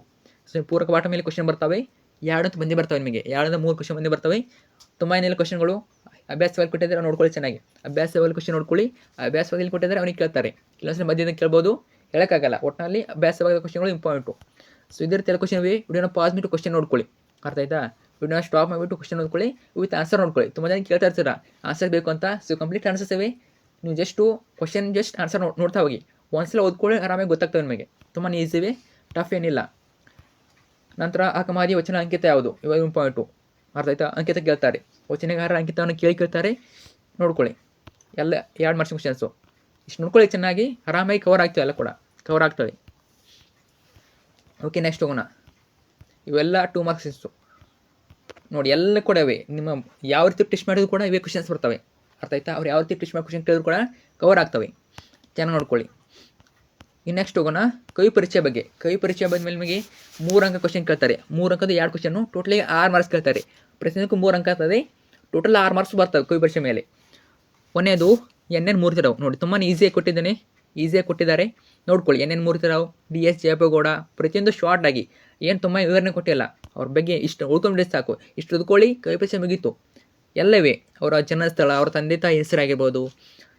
Speaker 1: ಸೊ ಪೂರಕ ಪಾಠ ಮೇಲೆ ಕ್ವಶನ್ ಬರ್ತವೆ, ಎರಡಂತೂ ಬಂದೇ ಬರ್ತವೆ ನಿಮಗೆ. 2-3 ಕ್ವಶನ್ ಬಂದೇ ಬರ್ತವೆ. ತುಂಬ ಏನೆಲ್ಲ ಕ್ವಶನ್ಗಳು ಅಭ್ಯಾಸವಾಗಿ ಕೊಟ್ಟಿದ್ದಾರೆ, ನೋಡ್ಕೊಳ್ಳಿ ಚೆನ್ನಾಗಿ. ಅಭ್ಯಾಸವಾಗಿ ಕ್ವಶನ್ ನೋಡ್ಕೊಳ್ಳಿ. ಅಭ್ಯಾಸವಾಗಿ ಕೊಟ್ಟಿದ್ದಾರೆ ಅವನಿಗೆ ಕೇಳ್ತಾರೆ, ಕೆಲವೊಂದ್ಸಲ ಮಧ್ಯದಿಂದ ಕೇಳ್ಬೋದು, ಹೇಳೋಕ್ಕಾಗಲ್ಲ. ಒಟ್ಟಿನಲ್ಲಿ ಅಭ್ಯಾಸವಾದ ಕ್ವಶನ್ಗಳು ಇಂಪಾರ್ಟೆಂಟು. ಸೊ ಇದೇ ರೀತಿ ಎಲ್ಲ ಕ್ವಶನ್ ಇವೆ. ವಿಡಿಯೋನ ಪಾಸ್ ಮಾಡಿಟ್ಟು ಕ್ವಶನ್ ನೋಡ್ಕೊಳ್ಳಿ, ಅರ್ಥ ಆಯ್ತಾ. ವಿಡಿಯೋನ ಸ್ಟಾಪ್ ಮಾಡಿಬಿಟ್ಟು ಕ್ವಶನ್ ನೋಡ್ಕೊಳ್ಳಿ, ವಿತ್ ಆನ್ಸರ್ ನೋಡ್ಕೊಳ್ಳಿ. ತುಂಬ ಜನ ಕೇಳ್ತಾ ಇರ್ತೀರ ಆನ್ಸರ್ ಬೇಕು ಅಂತ. ಸೊ ಕಂಪ್ಲೀಟ್ ಆನ್ಸರ್ಸ್ ಇವೆ, ನೀವು ಜಸ್ಟ್ ಆನ್ಸರ್ ನೋಡ್ತಾ ಹೋಗಿ. ಒಂದ್ಸಲ ಓದ್ಕೊಳ್ಳಿ, ಆರಾಮಾಗಿ ಗೊತ್ತಾಗ್ತವೆ ನಿಮಗೆ. ತುಂಬಾ ಈಸಿವೆ, ಟಫ್ ಏನಿಲ್ಲ. ನಂತರ ಅಕಮಾದಿ ವಚನ ಅಂಕಿತ ಯಾವುದು, ಇವಾಗ ಇಂಪಾರ್ಟೆಂಟು, ಅರ್ಥ ಆಯ್ತಾ. ಅಂಕಿತ ಕೇಳ್ತಾರೆ, ವಚನಗಾರರ ಅಂಕಿತವನ್ನು ಕೇಳ್ತಾರೆ, ನೋಡ್ಕೊಳ್ಳಿ. ಎಲ್ಲ 2 ಮಾರ್ಕ್ಸ್ ಕ್ವಶನ್ಸು. ಇಷ್ಟು ನೋಡ್ಕೊಳ್ಳಿ ಚೆನ್ನಾಗಿ, ಆರಾಮಾಗಿ ಕವರ್ ಆಗ್ತವೆ, ಎಲ್ಲ ಕೂಡ ಕವರ್ ಆಗ್ತವೆ. ಓಕೆ, ನೆಕ್ಸ್ಟ್ ಹೋಗೋಣ. ಇವೆಲ್ಲ 2 ಮಾರ್ಕ್ಸು ನೋಡಿ, ಎಲ್ಲ ಕೂಡ ಇವೆ. ನಿಮ್ಮ ಯಾವ ರೀತಿ ಟೆಸ್ಟ್ ಮಾಡಿದ್ರು ಕೂಡ ಇವೇ ಕ್ವಶನ್ಸ್ ಬರ್ತವೆ, ಅರ್ಥ ಆಯ್ತಾ. ಅವ್ರು ಯಾವ ರೀತಿ ಟೆಸ್ಟ್ ಮಾಡಿ ಕ್ವಶನ್ ಕೇಳಿದ್ರು ಕೂಡ ಕವರ್ ಆಗ್ತವೆ, ಚೆನ್ನಾಗಿ ನೋಡ್ಕೊಳ್ಳಿ. ಇನ್ನು ನೆಕ್ಸ್ಟ್ ಹೋಗೋಣ ಕವಿ ಪರಿಚಯ ಬಗ್ಗೆ. ಕವಿ ಪರಿಚಯ ಬಂದ ಮೇಲೆ ನಿಮಗೆ 3 ಅಂಕ ಕ್ವಶನ್ ಕೇಳ್ತಾರೆ. 3 ಅಂಕದ 2 ಕ್ವಶನ್ನು, ಟೋಟಲಿ 6 ಮಾರ್ಕ್ಸ್ ಕೇಳ್ತಾರೆ. ಪ್ರತಿಯೊಂದಕ್ಕೂ 3 ಅಂಕ ಆಗ್ತದೆ, ಟೋಟಲ್ 6 ಮಾರ್ಕ್ಸ್ ಬರ್ತವೆ ಕವಿ ಪರಿಚಯ ಮೇಲೆ. ಕೊನೆಯದು NN ಮೂರ್ತಿರಾವ್. ನೋಡಿ, ತುಂಬಾ ಈಸಿಯಾಗಿ ಕೊಟ್ಟಿದ್ದಾರೆ, ನೋಡ್ಕೊಳ್ಳಿ. NN ಮೂರ್ತಿರಾವ್, DS ಜಯಪಗೌಡ, ಪ್ರತಿಯೊಂದು ಶಾರ್ಟ್ ಆಗಿ, ಏನು ತುಂಬ ವಿವರಣೆ ಕೊಟ್ಟಿಲ್ಲ. ಅವ್ರ ಬಗ್ಗೆ ಇಷ್ಟು ಉಳ್ಕೊಂಡ್ರೆ ಸಾಕು, ಇಷ್ಟು ಓದ್ಕೊಳ್ಳಿ, ಕವಿ ಪರಿಚಯ ಮುಗೀತು. ಎಲ್ಲವೇ ಅವರ ಜನ್ಮಸ್ಥಳ, ಅವರ ತಂದೆ ತಾಯಿ ಹೆಸರಾಗಿರ್ಬೋದು,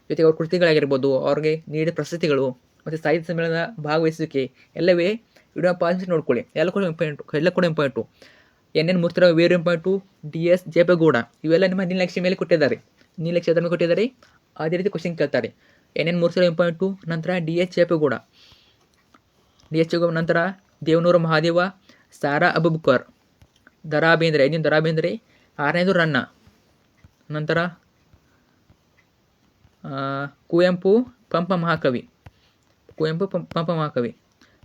Speaker 1: ಜೊತೆಗೆ ಅವ್ರ ಕೃತಿಗಳಾಗಿರ್ಬೋದು, ಅವ್ರಿಗೆ ನೀಡಿದ ಪ್ರಶಸ್ತಿಗಳು, ಮತ್ತು ಸಾಹಿತ್ಯ ಸಮ್ಮೇಳನ ಭಾಗವಹಿಸುವಿಕೆ, ಎಲ್ಲವೇ ವಿಡಿಯೋ ಪಾಸ್ ನೋಡ್ಕೊಳ್ಳಿ. ಎಲ್ಲ ಕೂಡ important. NN Murthy Rao very important. DS ಜಯಪಗೌಡ, ಇವೆಲ್ಲ ನಿಮ್ಮ ನೀಲನಕ್ಷೆ ಮೇಲೆ ಕೊಟ್ಟಿದ್ದಾರೆ, ನೀಲನಕ್ಷೆ ಅದನ್ನು ಕೊಟ್ಟಿದ್ದಾರೆ, ಅದೇ ರೀತಿ ಕ್ವಶನ್ ಕೇಳ್ತಾರೆ. NN Murthy Rao important. ನಂತರ DS ಜಯಪಗೌಡ, ನಂತರ ದೇವನೂರು ಮಹಾದೇವ, ಸಾರಾ ಅಬುಬಕರ್, ದರಾ ಬೇಂದ್ರೆ, 5ನೇದು ದರಾ ಬೇಂದ್ರೆ, 6ನೇದು ರನ್ನ. ನಂತರ ಕುವೆಂಪು ಪಂಪ ಮಹಾಕವಿ.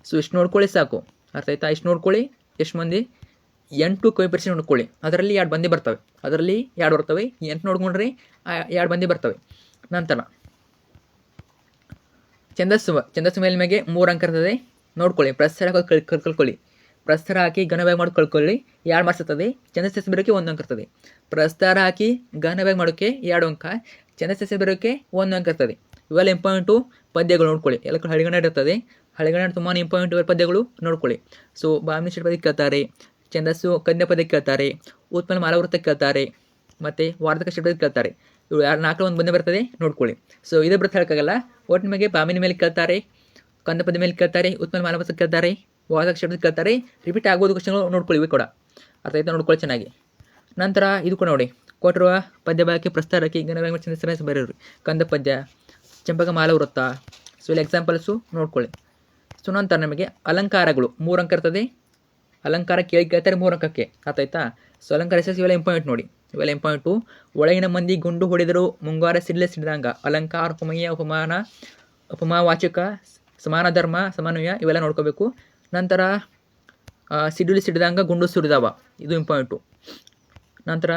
Speaker 1: ಸೊ ಇಷ್ಟು ನೋಡ್ಕೊಳ್ಳಿ ಸಾಕು, ಅರ್ಥ ಆಯ್ತಾ. ಇಷ್ಟು ನೋಡ್ಕೊಳ್ಳಿ. ಎಷ್ಟು ಮಂದಿ 8 ಕವಿ ಪರಿಚಯ ನೋಡ್ಕೊಳ್ಳಿ. ಅದರಲ್ಲಿ 2 ಬಂದೇ ಬರ್ತವೆ, 8 ನೋಡ್ಕೊಂಡ್ರೆ 2 ಬಂದೇ ಬರ್ತವೆ. ನಂತರ ಛಂದಸ್ಸು ಮೇಲೆ ನಿಮಗೆ 3 ಅಂಕ ಇರ್ತದೆ, ನೋಡ್ಕೊಳ್ಳಿ. ಪ್ರಸಾರ ಕಲ್ತ್ಕೊಳ್ಳಿ. ಪ್ರಸ್ತಾರ ಹಾಕಿ ಘನವಾಗಿ ಮಾಡಿ ಕಳ್ಕೊಳ್ಳಿ 2 ಮಾರ್ಕ್ಸ್ ಇರ್ತದೆ. ಛಂದಸ್ಸು ಬರೋಕ್ಕೆ 1 ಅಂಕ ಇರ್ತದೆ. ಪ್ರಸ್ತಾರ ಹಾಕಿ ಘನವಾಗಿ ಮಾಡೋಕ್ಕೆ 2 ಅಂಕ, ಛಂದಸ್ಸು ಬರೋಕ್ಕೆ 1 ಅಂಕ ಇರ್ತದೆ. ಇವೆಲ್ಲ ಇಂಪಾರ್ಟೆಂಟು ಪದ್ಯಗಳು ನೋಡ್ಕೊಳ್ಳಿ. ಎಲ್ಲ ಹಳೆಗನ್ನಡ ಇರ್ತದೆ. ಹಳೆಗನ್ನಡ ತುಂಬಾ ಇಂಪಾರ್ಟೆಂಟ್ ಪದ್ಯಗಳು ನೋಡ್ಕೊಳ್ಳಿ. ಸೊ ಭಾಮಿನಿ ಪದ್ಯಕ್ಕೆ ಕೇಳ್ತಾರೆ, ಛಂದಸ್ಸು ಕನ್ಯಾ ಪದ್ಯಕ್ಕೆ ಕೇಳ್ತಾರೆ, ಉತ್ಪನ್ನ ಮಾಲವೃತ್ತಕ್ಕೆ ಕೇಳ್ತಾರೆ, ಮತ್ತು ವಾರ್ಧಕ ಷಟ್ಪದಿಗೆ ಕೇಳ್ತಾರೆ. ಇವು 4 ಒಂದು ಬಂದೇ ಬರ್ತದೆ ನೋಡ್ಕೊಳ್ಳಿ. ಸೊ ಇದೇ ಬರುತ್ತೆ ಹೇಳೋಕ್ಕಾಗಲ್ಲ. ಒಟ್ಟು ನಿಮಗೆ ಭಾಮಿನಿ ಮೇಲೆ ಕೇಳ್ತಾರೆ, ಕಂದ ಪದ್ಯ ಮೇಲೆ ಕೇಳ್ತಾರೆ, ಉತ್ಪನ್ನ ಮಾಲವೃತ್ತಕ್ಕೆ ಕೇಳ್ತಾರೆ, ವಾರ್ಧಕ ಷಟ್ಪದಿಗೆ ಕೇಳ್ತಾರೆ. ರಿಪೀಟ್ ಆಗ್ಬೋದು ಕ್ವಶನ್ಗಳು ನೋಡ್ಕೊಳ್ಳಿ. ಇವು ಕೂಡ ಅರ್ಥ ಆಯ್ತಾ, ನೋಡ್ಕೊಳ್ಳಿ ಚೆನ್ನಾಗಿ. ನಂತರ ಇದು ಕೂಡ ನೋಡಿ, ಕೊಟ್ಟಿರುವ ಪದ್ಯ ಬಳಕೆ ಪ್ರಸ್ತಾರಕ್ಕೆ ಘನವಾಗಿ ಛಂದಸ್ಸು ಬರೆಯಿರಿ. ಕಂದ ಪದ್ಯ, ಚಂಪಕ ಮಾಲವೃತ್ತ. ಸೊ ಇಲ್ಲಿ ಎಕ್ಸಾಂಪಲ್ಸು ನೋಡ್ಕೊಳ್ಳಿ. ಸೊ ನಂತರ ನಮಗೆ ಅಲಂಕಾರಗಳು 3 ಅಂಕ ಇರ್ತದೆ. ಅಲಂಕಾರ ಕೇಳ್ತಾರೆ 3 ಅಂಕಕ್ಕೆ. ಅರ್ಥ ಆಯ್ತಾ. ಸೊ ಅಲಂಕಾರ ಇವೆಲ್ಲ ಇಂಪಾರ್ಟೆಂಟ್ ನೋಡಿ, ಇವೆಲ್ಲ ಇಂಪಾರ್ಟೆಂಟು. ಒಳಗಿನ ಮಂದಿ ಗುಂಡು ಹೊಡೆದರು ಮುಂಗಾರ ಸಿಡಿದಂಗ. ಅಲಂಕಾರ, ಉಪಮೇಯ, ಉಪಮಾನ, ಉಪಮಾವಾಚಕ, ಸಮಾನ ಧರ್ಮ, ಸಮನ್ವಯ ಇವೆಲ್ಲ ನೋಡ್ಕೋಬೇಕು. ನಂತರ ಸಿಡಿದಂಗ ಗುಂಡು ಸುರಿದವ, ಇದು ಇಂಪಾರ್ಟೆಂಟು. ನಂತರ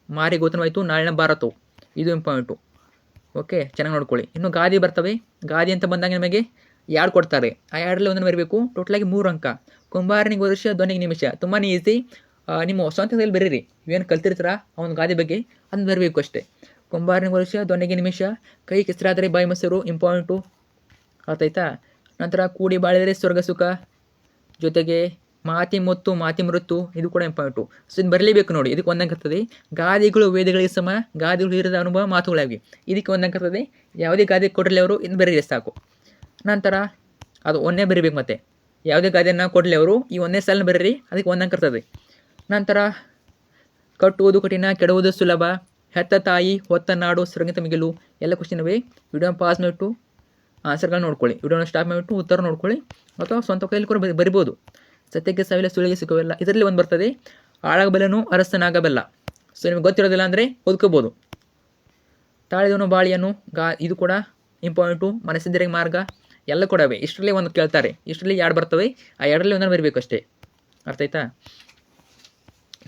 Speaker 1: ಮಾರಿ ಗೋತನವಾಯಿತು ನಾಳಿನ ಭಾರತವು, ಇದು ಇಂಪಾರ್ಟೆಂಟು. ಓಕೆ, ಚೆನ್ನಾಗಿ ನೋಡ್ಕೊಳ್ಳಿ. ಇನ್ನು ಗಾದಿ ಬರ್ತವೆ. ಗಾದಿ ಅಂತ ಬಂದಾಗ ನಿಮಗೆ 2 ಕೊಡ್ತಾರೆ. ಆ 2ರಲ್ಲಿ ಒಂದನ್ನು ಬರಬೇಕು. ಟೋಟಲಾಗಿ 3 ಅಂಕ. ಕುಂಬಾರನಿಗೆ ವರ್ಷ ಧ್ವನಿಗೆ ನಿಮಿಷ, ತುಂಬಾ ಈಸಿ. ನಿಮ್ಮ ಸ್ವಂತದಲ್ಲಿ ಬರೀರಿ. ಇವೇನು ಕಲ್ತಿರ್ತೀರ ಅವನ ಗಾದಿ ಬಗ್ಗೆ ಅದನ್ನು ಬರಬೇಕು ಅಷ್ಟೇ. ಕುಂಬಾರನಿಗೆ ವರ್ಷ ಧ್ವನಿಗೆ ನಿಮಿಷ, ಕೈ ಕೆಸರಾದರೆ ಬಾಯಿ ಮೊಸರು ಇಂಪಾರ್ಟೆಂಟು. ಆಯ್ತಾ. ನಂತರ ಕೂಡಿ ಬಾಳಿದರೆ ಸ್ವರ್ಗ ಸುಖ, ಜೊತೆಗೆ ಮಾತಿ ಮುತ್ತು ಮಾತಿ ಮೃತ್ತು, ಇದು ಕೂಡ ಇಂಪಾರ್ಟೆಂಟು. ಸೊ ಇದು ಬರಲೇಬೇಕು ನೋಡಿ. ಇದಕ್ಕೆ 1 ಅಂಕ ಇರ್ತದೆ. ಗಾದಿಗಳು ವೇದಗಳಿಗೆ ಸಮ, ಗಾದಿಗಳು ಇರದ ಅನುಭವ ಮಾತುಗಳಾಗಿ, ಇದಕ್ಕೆ 1 ಅಂಕ ಇರ್ತದೆ. ಯಾವುದೇ ಗಾದೆ ಕೊಡಲಿ ಅವರು ಇನ್ನು ಬರೀರಿ ಸಾಕು. ನಂತರ ಅದು ಒಂದೇ ಬರೀಬೇಕು. ಮತ್ತೆ ಯಾವುದೇ ಗಾದೆಯನ್ನು ಕೊಡಲಿ ಅವರು ಈ 1ನೇ ಸಾಲನ್ನು ಬರೀರಿ, ಅದಕ್ಕೆ 1 ಅಂಕ ಇರ್ತದೆ. ನಂತರ ಕಟ್ಟುವುದು ಕಠಿಣ ಕೆಡುವುದು ಸುಲಭ, ಹೆತ್ತ ತಾಯಿ ಹೊತ್ತ ನಾಡು ಸೃಂಗಿತ ಮಿಗಿಲು, ಎಲ್ಲ ಕ್ವಶನ್ ಇವೆ. ವಿಡಿಯೋನ ಪಾಸ್ ಮಾಡಿಬಿಟ್ಟು ಆನ್ಸರ್ಗಳನ್ನ ನೋಡ್ಕೊಳ್ಳಿ. ವಿಡಿಯೋನ ಸ್ಟಾಪ್ ಮಾಡಿಬಿಟ್ಟು ಉತ್ತರ ನೋಡ್ಕೊಳ್ಳಿ, ಅಥವಾ ಸ್ವಂತ ಕೈಯಲ್ಲಿ ಕೂಡ ಬರಿಬೋದು. ಸತ್ಯಕ್ಕೆ ಸಾವಿಲ್ಲ ಸುಳಿಗೆ ಸಿಕ್ಕವೆಲ್ಲ, ಇದರಲ್ಲಿ ಒಂದು ಬರ್ತದೆ. ಆಳಗಬೆಲ್ಲನು ಅರಸನಾಗಬೆಲ್ಲ. ಸೊ ನಿಮಗೆ ಗೊತ್ತಿರೋದಿಲ್ಲ ಅಂದರೆ ಓದ್ಕೋಬೋದು. ತಾಳಿದವನು ಬಾಳಿಯನ್ನು ಇದು ಕೂಡ ಇಂಪಾರ್ಟೆಂಟು. ಮನಸ್ಸಿದ್ದರಿಗೆ ಮಾರ್ಗ ಎಲ್ಲ ಕೂಡ ಇವೆ. ಇಷ್ಟರಲ್ಲಿ ಒಂದು ಕೇಳ್ತಾರೆ. ಇಷ್ಟರಲ್ಲಿ 2 ಬರ್ತವೆ. ಆ 2ರಲ್ಲಿ ಒಂದನ್ನು ಬರಬೇಕು ಅಷ್ಟೇ. ಅರ್ಥ ಆಯ್ತಾ.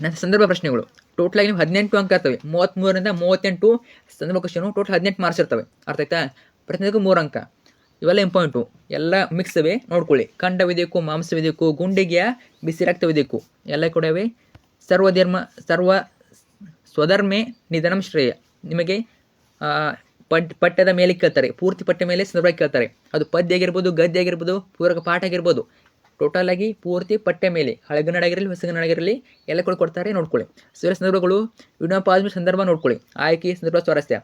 Speaker 1: ನಂತರ ಸಂದರ್ಭ ಪ್ರಶ್ನೆಗಳು ಟೋಟಲಾಗಿ ನೀವು 18 ಅಂಕ ಇರ್ತವೆ. 33ರಿಂದ 38 ಸಂದರ್ಭ ಕ್ವಶನು, ಟೋಟಲ್ 18 ಮಾರ್ಕ್ಸ್ ಇರ್ತವೆ. ಅರ್ಥ ಆಯ್ತಾ. ಪ್ರತಿಯೊಂದಕ್ಕೂ 3 ಅಂಕ. ಇವೆಲ್ಲ ಇಂಪಾರ್ಟೆಂಟು, ಎಲ್ಲ ಮಿಕ್ಸ್ ಇವೆ ನೋಡ್ಕೊಳ್ಳಿ. ಖಂಡವಿದೆಯಕ್ಕೂ ಮಾಂಸವಿದೆಯಕ್ಕೂ, ಗುಂಡಿಗೆಯ ಬಿಸಿ ರಕ್ತವಿದೆಯಕ್ಕೂ ಎಲ್ಲ ಕೂಡ ಇವೆ. ಸ್ವಧರ್ಮೇ ನಿಧನಂ ಶ್ರೇಯ. ನಿಮಗೆ ಪಠ್ಯದ ಮೇಲೆ ಕೇಳ್ತಾರೆ, ಪೂರ್ತಿ ಪಠ್ಯ ಮೇಲೆ ಸಂದರ್ಭ ಕೇಳ್ತಾರೆ. ಅದು ಪದ್ಯ ಆಗಿರ್ಬೋದು, ಗದ್ಯ ಆಗಿರ್ಬೋದು, ಪೂರಕ ಪಾಠ ಆಗಿರ್ಬೋದು. ಟೋಟಲ್ ಆಗಿ ಪೂರ್ತಿ ಪಠ್ಯ ಮೇಲೆ ಹಳೆಗನ್ನಡ ಆಗಿರಲಿ ಹೊಸಗನ್ನಡ ಆಗಿರಲಿ ಎಲ್ಲ ಕೂಡ ಕೊಡ್ತಾರೆ ನೋಡ್ಕೊಳ್ಳಿ. ಸಂದರ್ಭಗಳು ವಿಡಿಯೋ ಪಾಸ್ ಸಂದರ್ಭ ನೋಡ್ಕೊಳ್ಳಿ. ಆಯ್ಕೆ ಸಂದರ್ಭ ಸ್ವಾರಸ್ಯ,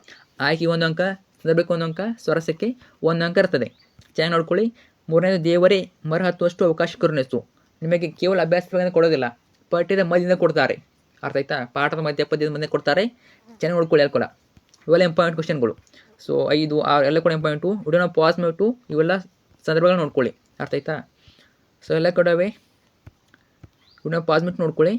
Speaker 1: ಆಯ್ಕೆ 1 ಅಂಕ, ಸಂದರ್ಭಕ್ಕೆ 1 ಅಂಕ, ಸ್ವಾರಸ್ಯಕ್ಕೆ 1 ಅಂಕ ಇರ್ತದೆ. ಚೆನ್ನಾಗಿ ನೋಡ್ಕೊಳ್ಳಿ. 3ನೇದು ದೇವರೇ ಮರ ಹತ್ತುವಷ್ಟು ಅವಕಾಶ ಕರುಣಿಸು. ನಿಮಗೆ ಕೇವಲ ಅಭ್ಯಾಸದಿಂದ ಕೊಡೋದಿಲ್ಲ, ಪಠ್ಯದ ಮಧ್ಯದಿಂದ ಕೊಡ್ತಾರೆ. ಅರ್ಥ ಆಯ್ತಾ. ಪಾಠದ ಮಧ್ಯ ಪದ್ಯದ ಮಧ್ಯೆ ಕೊಡ್ತಾರೆ. ಚೆನ್ನಾಗಿ ನೋಡ್ಕೊಳ್ಳಿ ಎಲ್ಲ ಕೂಡ. ಇವೆಲ್ಲ ಇಂಪಾರ್ಟೆಂಟ್ ಕ್ವಶನ್ಗಳು. ಸೊ 5, 6 ಎಲ್ಲ ಕೂಡ ಇಂಪಾರ್ಟೆಂಟು. ವಿಡಿಯೋನ ಪಾಸ್ ಮಾಡಿಬಿಟ್ಟು ಇವೆಲ್ಲ ಸಂದರ್ಭಗಳು ನೋಡ್ಕೊಳ್ಳಿ. ಅರ್ಥ ಆಯ್ತಾ. ಸೊ ಎಲ್ಲ ಕಡವೆ ವಿಡಿಯೋ ಪಾಸ್ ಮಾಡಿಟ್ಟು ನೋಡ್ಕೊಳ್ಳಿ.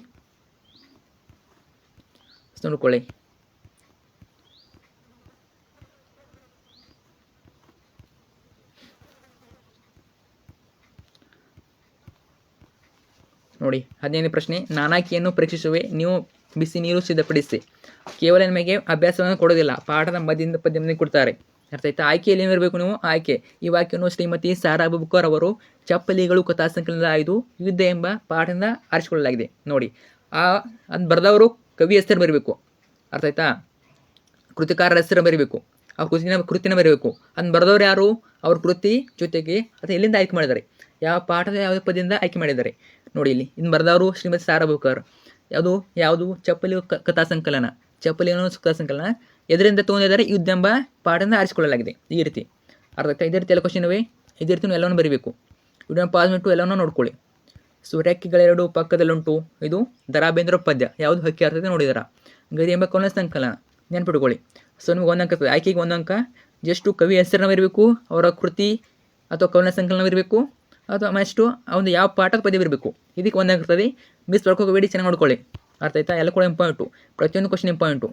Speaker 1: ನೋಡಿ 15ನೇ ಪ್ರಶ್ನೆ. ನಾನಾಕಿಯನ್ನು ಪರೀಕ್ಷಿಸುವೆ, ನೀವು ಬಿಸಿ ನೀರು ಸಿದ್ಧಪಡಿಸಿ. ಕೇವಲ ನಿಮಗೆ ಅಭ್ಯಾಸವನ್ನು ಕೊಡೋದಿಲ್ಲ, ಪಾಠದ ಮಧ್ಯದಿಂದ ಪದ್ಯದಿಂದ ಕೊಡ್ತಾರೆ. ಅರ್ಥ ಆಯ್ತಾ. ಆಯ್ಕೆಯಲ್ಲಿ ಏನಿರಬೇಕು ನೀವು ಆಯ್ಕೆ. ಈ ವಾಕ್ಯವನ್ನು ಶ್ರೀಮತಿ ಸಾರಾ ಅಬೂಬಕರ್ ಅವರು ಚಪ್ಪಲಿಗಳು ಕಥಾ ಸಂಕಲನದ ಆಯ್ದು ಯುದ್ಧ ಎಂಬ ಪಾಠದಿಂದ ಆರಿಸಿಕೊಳ್ಳಲಾಗಿದೆ. ನೋಡಿ ಅದು ಬರೆದವರು ಕವಿ ಹೆಸರು ಬರಬೇಕು. ಅರ್ಥ ಆಯ್ತಾ. ಕೃತಿಕಾರರ ಹೆಸರು ಬರೀಬೇಕು, ಅವ್ರ ಕೃತಿನ ಬರೀಬೇಕು. ಅದನ್ನು ಬರೆದವ್ರು ಯಾರು, ಅವ್ರ ಕೃತಿ ಜೊತೆಗೆ ಅದು ಎಲ್ಲಿಂದ ಆಯ್ಕೆ ಮಾಡಿದ್ದಾರೆ, ಯಾವ ಪಾಠದ ಯಾವುದೇ ಪದ್ಯದಿಂದ ಆಯ್ಕೆ ಮಾಡಿದ್ದಾರೆ. ನೋಡಿ ಇಲ್ಲಿ ಇನ್ನು ಬರೆದವರು ಶ್ರೀಮತಿ ಸಾರಾ ಅಬೂಬಕರ್. ಯಾವುದು ಚಪ್ಪಲಿ ಕಥಾ ಸಂಕಲನ, ಚಪ್ಪಲಿ ಅನ್ನೋ ಕಥಾ ಸಂಕಲನ ಎದರಿಂದ ತೊಗೊಂಡಿದ್ದಾರೆ, ಯುದ್ಧ ಎಂಬ ಪಾಠದಿಂದ ಆರಿಸಿಕೊಳ್ಳಲಾಗಿದೆ. ಈ ರೀತಿ ಅರ್ಥ ಆಯ್ತಾ. ಇದೇ ರೀತಿ ಎಲ್ಲ ಕ್ವಶನ್ ಇವೆ. ಇದೇ ರೀತಿ ಎಲ್ಲವನ್ನು ಬರೀಬೇಕು. ವಿಡಿಯೋ ಪಾಸ್ ಮಾಡಿಟ್ಟು ಎಲ್ಲವನ್ನು ನೋಡ್ಕೊಳ್ಳಿ. ಸೊ ರೆಕ್ಕೆಗಳೆರಡು ಪಕ್ಕದಲ್ಲುಂಟು, ಇದು ದ ರಾ ಬೇಂದ್ರ ಪದ್ಯ. ಯಾವುದು ಹಕ್ಕಿ ಅರ್ಥತೆ ನೋಡಿದಾರ. ಗದಿ ಎಂಬ ಕವನ ಸಂಕಲನ ನೆನ್ಪಿಟ್ಕೊಳ್ಳಿ. ಸೊ ನಿಮ್ಗೆ 1 ಅಂಕ ಇರ್ತದೆ. ಆಯ್ಕೆಗೆ 1 ಅಂಕ. ಜಸ್ಟು ಕವಿ ಹೆಸರನ್ನ ಬರಬೇಕು, ಅವರ ಕೃತಿ ಅಥವಾ ಕವನ ಸಂಕಲನ ಇರಬೇಕು, ಅಥವಾ ನೆಕ್ಸ್ಟು ಒಂದು ಯಾವ ಪಾಠದ ಪದ್ಯ ಬರಬೇಕು. ಇದಕ್ಕೆ 1 ಅಂಕ ಇರ್ತದೆ. ಮಿಸ್ ಮಾಡ್ಕೋಬೇಡಿ, ಚೆನ್ನಾಗಿ ನೋಡ್ಕೊಳ್ಳಿ. ಅರ್ಥ ಆಯ್ತಾ. ಎಲ್ಲ ಕೂಡ ಇಂಪಾರ್ಟೆಂಟು, ಪ್ರತಿಯೊಂದು ಕ್ವಶನ್ ಇಂಪಾರ್ಟೆಂಟು.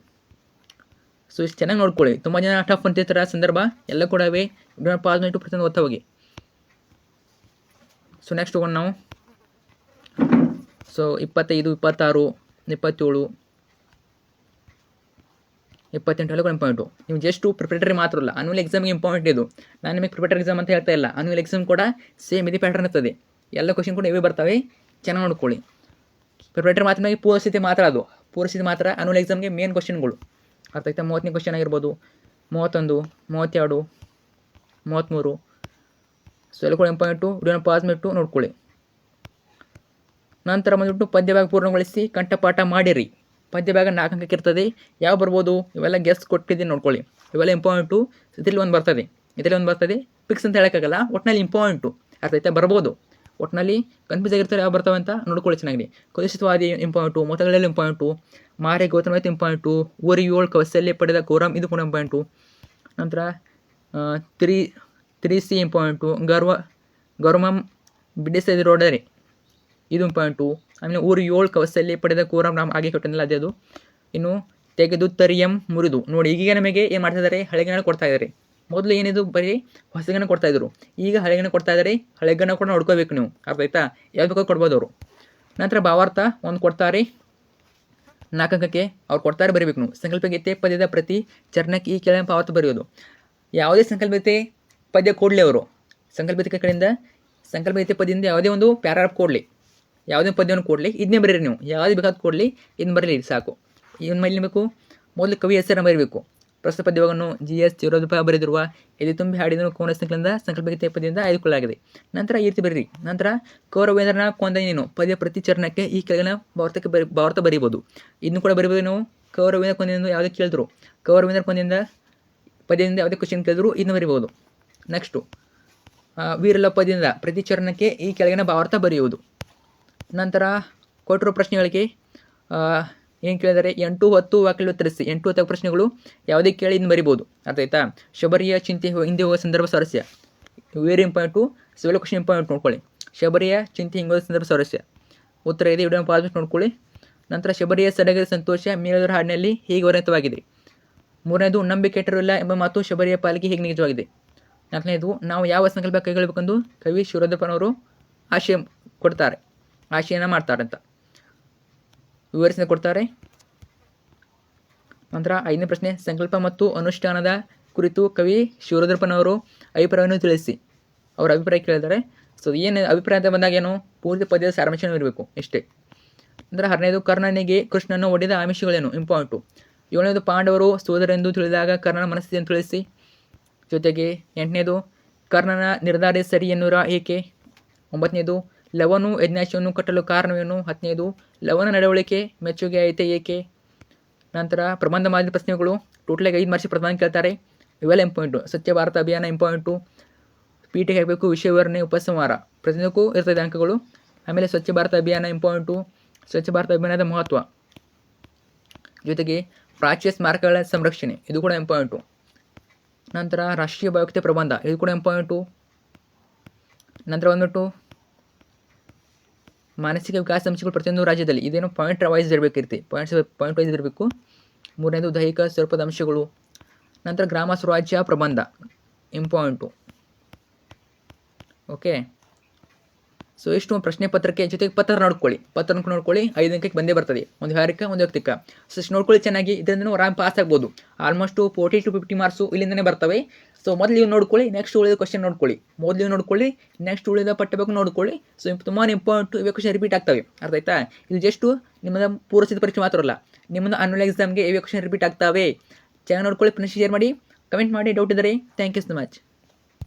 Speaker 1: ಸೊ ಇಷ್ಟು ಚೆನ್ನಾಗಿ ನೋಡ್ಕೊಳ್ಳಿ. ತುಂಬ ಜನ ಟಫ್ ಅಂತಿರ್ತಾರೆ ಸಂದರ್ಭ, ಎಲ್ಲ ಕೂಡ ಇವೆ. ಪಾಸ್ ಮಾಡಿಟ್ಟು ಪ್ರತಿಯೊಂದು ಓದ್ತಾ ಹೋಗಿ. ಸೊ ನೆಕ್ಸ್ಟ್ ಹೋಗೋಣ ನಾವು. ಸೊ 25, 26, 27, 28 ಎಲ್ಲ ಕೂಡ ಇಂಪಾರ್ಟೆಂಟು. ನೀವು ಜಸ್ಟು ಪ್ರಿಪರೇಟರಿ ಮಾತ್ರ ಅಲ್ಲ, ಅನ್ಯುವಲ್ ಎಕ್ಸಾಮ್ಗೆ ಇಂಪಾರ್ಟೆಂಟ್ ಇದು. ನಾನು ನಿಮಗೆ ಪ್ರಿಪರೇಟರಿ ಎಕ್ಸಾಮ್ ಅಂತ ಹೇಳ್ತಾ ಇಲ್ಲ, ಅನ್ಯುವಲ್ ಎಕ್ಸಾಮ್ ಕೂಡ ಸೇಮ್ ಇದೇ ಪ್ಯಾಟರ್ನ್ ಇರ್ತದೆ. ಎಲ್ಲ ಕ್ವಶನ್ ಕೂಡ ಇವೇ ಬರ್ತವೆ. ಚೆನ್ನಾಗಿ ನೋಡ್ಕೊಳ್ಳಿ. ಪ್ರಿಪರೇಟರಿ ಮಾತ್ರ ಪೂರ್ವಸ್ಥಿತಿ ಮಾತ್ರ, ಅದು ಪೂರ್ವಸ್ಥಿತಿ ಮಾತ್ರ ಅನ್ಯುವಲ್ ಎಕ್ಸಾಮ್ಗೆ ಮೇನ್ ಕ್ವಶನ್ಗಳು. ಅರ್ಥ ಆಯ್ತಾ? 30ನೇ ಕ್ವಶನ್ ಆಗಿರ್ಬೋದು, 31, 32, 33. ಸೊ ಎಲ್ಲ ಕೂಡ ಇಂಪಾರ್ಟೆಂಟು. ವಿಡಿಯೋನ ಪಾಸ್ ಮಾಡಿಟ್ಟು ನೋಡ್ಕೊಳ್ಳಿ. ನಂತರ ಬಂದುಬಿಟ್ಟು ಪದ್ಯ ಭಾಗ ಪೂರ್ಣಗೊಳಿಸಿ ಕಂಠಪಾಠ ಮಾಡಿರಿ. ಪದ್ಯ ಭಾಗ 4 ಅಂಕಕ್ಕೆ ಇರ್ತದೆ. ಯಾವ ಬರ್ಬೋದು ಇವೆಲ್ಲ ಗೆಸ್ ಕೊಟ್ಟಿದ್ದೀನಿ ನೋಡ್ಕೊಳ್ಳಿ. ಇವೆಲ್ಲ ಇಂಪಾರ್ಟೆಂಟು. ಇದರಲ್ಲಿ ಒಂದು ಬರ್ತದೆ, ಫಿಕ್ಸ್ ಅಂತ ಹೇಳೋಕ್ಕಾಗಲ್ಲ. ಒಟ್ಟಿನಲ್ಲಿ ಇಂಪಾರ್ಟೆಂಟು. ಅರ್ಥ ಆಯ್ತಾ? ಬರ್ಬೋದು. ಒಟ್ಟಿನಲ್ಲಿ ಕನ್ಫ್ಯೂಸ್ ಆಗಿರ್ತಾರೆ ಯಾವ ಬರ್ತವೆ ಅಂತ ನೋಡ್ಕೊಳ್ಳಿ ಚೆನ್ನಾಗಿ. ಕುಲಶಿತವಾದಿ ಇಂಪಾರ್ಟೆಂಟು, ಮೊತ್ತಗಳಲ್ಲಿ ಇಂಪಾರ್ಟೆಂಟು, ಮಾರೆ ಗೌತಮೈತ ಇಂಪಾರ್ಟೆಂಟು, ಊರಿ 7 ಕೌಶಲ್ಯ ಪಡೆದ ಕೋರಂ ಇದು ಕೂಡ ಇಂಪಾರ್ಟೆಂಟು. ನಂತರ 3C ಇಂಪಾರ್ಟೆಂಟು, ಗೌರಮಂ ಬಿಡಿಸದಿರೋಡರೆ ಇದು ಇಂಪಾರ್ಟೆಂಟು. ಆಮೇಲೆ ಊರು 7 ಕೌಶಲ್ಯ ಪಡೆದ ಕೋರಂ ರಾಮ್ ಆಗಿ ಕೊಟ್ಟಿಲ್ಲ ಅದೇ ಅದು. ಇನ್ನು ತೆಗೆದು ತರಿಯಂ ಮುರಿದು. ನೋಡಿ ಈಗೀಗ ನಮಗೆ ಏನು ಮಾಡ್ತಿದ್ದಾರೆ, ಹಳೆಗಣ ಕೊಡ್ತಾ ಇದ್ದಾರೆ. ಮೊದಲು ಏನಿದು ಬರೀ ಹೊಸಗನ್ನ ಕೊಡ್ತಾಯಿದ್ರು, ಈಗ ಹಳೆಗನ್ನ ಕೊಡ್ತಾ ಇದ್ದಾರೆ. ಹಳೆಗನ್ನ ಕೂಡ ನೋಡ್ಕೋಬೇಕು ನೀವು. ಅರ್ಥ ಆಯ್ತಾ? ಯಾವ್ದು ಬೇಕಾದ್ರೂ ಕೊಡ್ಬೋದು ಅವರು. ನಂತರ ಭಾವಾರ್ಥ ಒಂದು ಕೊಡ್ತಾರೆ 4 ಅಂಕಕ್ಕೆ, ಅವ್ರು ಕೊಡ್ತಾರೆ ಬರೀಬೇಕು ನೀವು. ಸಂಕಲ್ಪಗೀತೆ ಪದ್ಯದ ಪ್ರತಿ ಚರಣಕ್ಕೆ ಈ ಕೆಳಗಿನ ಭಾವಾರ್ಥ ಬರೆಯೋದು. ಯಾವುದೇ ಸಂಕಲ್ಪಗೀತೆ ಪದ್ಯ ಕೊಡಲಿ ಅವರು, ಸಂಕಲ್ಪಗೀತೆ ಕಡೆಯಿಂದ ಸಂಕಲ್ಪಗೀತೆ ಪದ್ಯದಿಂದ ಯಾವುದೇ ಒಂದು ಪ್ಯಾರಾಗ್ರಾಫ್ ಕೊಡಲಿ, ಯಾವುದೇ ಪದ್ಯವನ್ನು ಕೊಡಲಿ, ಇದನ್ನೇ ಬರೀರಿ ನೀವು. ಯಾವುದೇ ಬೇಕಾದ್ರೂ ಕೊಡಲಿ, ಇದನ್ನ ಬರೀರಿ ಸಾಕು. ಇವನ್ನ ಮೇಲೆ ಬೇಕು. ಮೊದಲು ಕವಿ ಹೆಸರನ್ನು ಬರೀಬೇಕು. ಪ್ರಸ್ತುತ ಪದ್ಯವನ್ನು GS ಚಿರೋದಪ ಬರೆದಿರುವ ಎದೆ ತುಂಬಿ ಹಾಡಿದನು ಕೋನ ಸಂಕಲನದ ಸಂಕಲ್ಪಗೀತೆ ಪದ್ಯದಿಂದ ಆಯ್ದುಕೊಳ್ಳಲಾಗಿದೆ. ನಂತರ ಈ ರೀತಿ ಬರೀರಿ. ನಂತರ ಕೌರವೇಂದ್ರನ ಕೊಂದ ನೀನು ಪದ್ಯ ಪ್ರತಿ ಚರಣಕ್ಕೆ ಈ ಕೆಳಗಿನ ಭಾವಾರ್ಥ ಬರೀಬೋದು. ಇದನ್ನು ಕೂಡ ಬರೀಬೋದು ನಾವು. ಕೌರವೇಂದ್ರ ಕೊಂದಿಂದ ಯಾವುದೇ ಕೇಳಿದ್ರು, ಕೌರವೇಂದ್ರ ಕೊಂದಿಂದ ಪದ್ಯದಿಂದ ಯಾವುದೇ ಕ್ವಶನ್ ಕೇಳಿದ್ರು ಇದನ್ನು ಬರೀಬೋದು. ನೆಕ್ಸ್ಟು ವೀರಲ್ಲ ಪದ್ಯದಿಂದ ಪ್ರತಿ ಚರಣಕ್ಕೆ ಈ ಕೆಳಗಿನ ಭಾವಾರ್ಥ ಬರೆಯುವುದು. ನಂತರ ಕೊಟ್ಟಿರೋ ಪ್ರಶ್ನೆಗಳಿಗೆ ಏನು ಕೇಳಿದರೆ 8, 10 ವಾಕ್ಯಗಳು ಉತ್ತರಿಸಿ. 8, 10 ಪ್ರಶ್ನೆಗಳು ಯಾವುದೇ ಕೇಳಿ ಇನ್ನು ಬರಿಬೋದು. ಅರ್ಥ ಆಯ್ತಾ? ಶಬರಿಯ ಚಿಂತೆ ಹಿಂದೆ ಹೋಗೋ ಸಂದರ್ಭ ಸ್ವಾರಸ್ಯ ವೆರಿ ಇಂಪಾರ್ಟೆಂಟು. ಸೆವೆಲ್ ಕ್ವಶನ್ ಇಂಪಾರ್ಟೆಂಟ್ ನೋಡ್ಕೊಳ್ಳಿ. ಶಬರಿಯ ಚಿಂತೆ ಹಿಂಗೆ ಹೋಗೋ ಸಂದರ್ಭ ಸ್ವಾರಸ್ಯ ಉತ್ತರ ಇದೆ. ವಿಡಿಯೋ ಪಾಸ್ ನೋಡ್ಕೊಳ್ಳಿ. ನಂತರ ಶಬರಿಯ ಸಡಗರ ಸಂತೋಷ ಮೇಲದರ ಹಾಡಿನಲ್ಲಿ ಹೇಗೆ ವರ್ಣಿತವಾಗಿದೆ. 3ನೇದು ನಂಬಿಕೆ ಕೆಟ್ಟಿರಲಿಲ್ಲ ಎಂಬ ಮಾತು ಶಬರಿಯ ಪಾಲಿಗೆ ಹೇಗೆ ನಿಜವಾಗಿದೆ. 4ನೇದು ನಾವು ಯಾವ ಸಂಕಲ್ಪ ಕೈಗೊಳ್ಳಬೇಕೆಂದು ಕವಿ ಶಿವರುದ್ರಪ್ಪನವರು ಆಶಯ ಕೊಡ್ತಾರೆ, ಆಶಯನ ಮಾಡ್ತಾರೆ ಅಂತ ವಿವರಿಸಿ ಕೊಡ್ತಾರೆ. ನಂತರ 5ನೇ ಪ್ರಶ್ನೆ ಸಂಕಲ್ಪ ಮತ್ತು ಅನುಷ್ಠಾನದ ಕುರಿತು ಕವಿ ಶಿವರುದ್ರಪ್ಪನವರು ಅಭಿಪ್ರಾಯವನ್ನು ತಿಳಿಸಿ. ಅವರ ಅಭಿಪ್ರಾಯ ಕೇಳಿದ್ದಾರೆ. ಸೊ ಏನು ಅಭಿಪ್ರಾಯ ಅಂತ ಬಂದಾಗ ಏನು ಪೂರ್ತಿ ಪದ್ಯದ ಸಾರಾಂಶನೂ ಇರಬೇಕು ಇಷ್ಟೇ. ಅಂದರೆ 6ನೇದು ಕರ್ಣನಿಗೆ ಕೃಷ್ಣನು ಒಡೆದ ಆಮಿಷಗಳೇನು ಇಂಪಾರ್ಟೆಂಟು. 7ನೇದು ಪಾಂಡವರು ಸೋದರೆಂದು ತಿಳಿದಾಗ ಕರ್ಣನ ಮನಸ್ಥಿತಿಯನ್ನು ತಿಳಿಸಿ. ಜೊತೆಗೆ 8ನೇದು ಕರ್ಣನ ನಿರ್ಧಾರ ಸರಿ ಎನ್ನುವ ಏಕೆ. 9ನೇದು ಲವನು ಯಜ್ಞಾಶವನ್ನು ಕಟ್ಟಲು ಕಾರಣವೇನು. 10ನೇದು ಲವನ ನಡವಳಿಕೆ ಮೆಚ್ಚುಗೆ ಐತೆ ಏಕೆ. ನಂತರ ಪ್ರಬಂಧ ಮಾದರಿ ಪ್ರಶ್ನೆಗಳು ಟೋಟಲಾಗಿ 5 ಮಾರ್ಕ್ಸ್ ಪ್ರಬಂಧ ಕೇಳ್ತಾರೆ. ಇವೆಲ್ಲ ಇಂಪಾರ್ಟೆಂಟು. ಸ್ವಚ್ಛ ಭಾರತ ಅಭಿಯಾನ ಇಂಪಾರ್ಟೆಂಟು. ಪೀಠಿಗೆ ಹಾಕಬೇಕು. ವಿಷಯ ವಿವರಣೆ ಉಪಸಂಹಾರ ಪ್ರತಿಯೊಂದಕ್ಕೂ ಇರ್ತದೆ ಅಂಕಗಳು. ಆಮೇಲೆ ಸ್ವಚ್ಛ ಭಾರತ ಅಭಿಯಾನ ಇಂಪಾರ್ಟೆಂಟು. ಸ್ವಚ್ಛ ಭಾರತ ಅಭಿಯಾನದ ಮಹತ್ವ, ಜೊತೆಗೆ ಪ್ರಾಚ್ಯ ಸ್ಮಾರಕಗಳ ಸಂರಕ್ಷಣೆ ಇದು ಕೂಡ ಇಂಪಾರ್ಟೆಂಟು. ನಂತರ ರಾಷ್ಟ್ರೀಯ ಭಾವೈಕ್ಯತೆ ಪ್ರಬಂಧ ಇದು ಕೂಡ ಇಂಪಾರ್ಟೆಂಟು. ನಂತರ ಬಂದ್ಬಿಟ್ಟು ಮಾನಸಿಕ ವಿಕಾಸ ಅಂಶಗಳು ಪ್ರತಿಯೊಂದು ರಾಜ್ಯದಲ್ಲಿ ಇದೇನು ಪಾಯಿಂಟ್ ವೈಸ್ ಇರಬೇಕಿರ್ತಿ, ಪಾಯಿಂಟ್ ವೈಸ್ ಇರಬೇಕು. 3ನೇದು ದೈಹಿಕ ಸ್ವರೂಪದ ಅಂಶಗಳು. ನಂತರ ಗ್ರಾಮ ಸ್ವರಾಜ್ಯ ಪ್ರಬಂಧ ಇಂಪಾರ್ಟೆಂಟು. ಓಕೆ. ಸೊ ಇಷ್ಟು ಪ್ರಶ್ನೆ ಪತ್ರಕ್ಕೆ ಜೊತೆಗೆ ಪತ್ರ ನೋಡ್ಕೊಳ್ಳಿ. 5 ಅಂಕಕ್ಕೆ ಬಂದೇ ಬರ್ತದೆ. ಒಂದು ವ್ಯವಹಾರಿಕ ಒಂದು ವೈಯಕ್ತಿಕ. ಸೊ ಇಷ್ಟು ನೋಡ್ಕೊಳ್ಳಿ ಚೆನ್ನಾಗಿ. ಇದರಿಂದ ಆರಾಮ್ ಪಾಸ್ ಆಗ್ಬೋದು. ಆಲ್ಮೋಸ್ಟು 40 to 50 ಮಾರ್ಕ್ಸು ಇಲ್ಲಿಂದನೇ ಬರ್ತವೆ. ಸೊ ಮೊದಲು ನೀವು ನೋಡ್ಕೊಳ್ಳಿ, ನೆಕ್ಸ್ಟ್ ಉಳಿದ ಕ್ವಶನ್ ನೋಡ್ಕೊಳ್ಳಿ. ಮೊದಲು ನೀವು ನೋಡ್ಕೊಳ್ಳಿ, ನೆಕ್ಸ್ಟ್ ಉಳಿದ ಪಠ್ಯಬೇಕು ನೋಡ್ಕೊಳ್ಳಿ. ಸೊ ತುಂಬಾ ಇಂಪಾರ್ಟೆಂಟು. ಇವೇ ಕ್ವಶನ್ ರಿಪೀಟ್ ಆಗ್ತವೆ. ಅರ್ಥ ಆಯ್ತಾ? ಇದು ಜಸ್ಟು ನಿಮ್ಮದ ಪೂರ್ವಸಿದ್ಧ ಪರೀಕ್ಷೆ ಮಾತ್ರ ಅಲ್ಲ, ನಿಮ್ಮದು ಅನ್ಯುವಲ್ ಎಕ್ಸಾಮ್ಗೆ ಇವೇ ಕ್ವಶನ್ ರಿಪೀಟ್ ಆಗ್ತವೆ. ಚೆನ್ನಾಗಿ ನೋಡ್ಕೊಳ್ಳಿ. ಫ್ರೆಂಡ್ಸ್ ಶೇರ್ ಮಾಡಿ, ಕಮೆಂಟ್ ಮಾಡಿ. ಡೌಟ್ ಇದ್ದರೆ ಥ್ಯಾಂಕ್ ಯು ಸೊ ಮಚ್.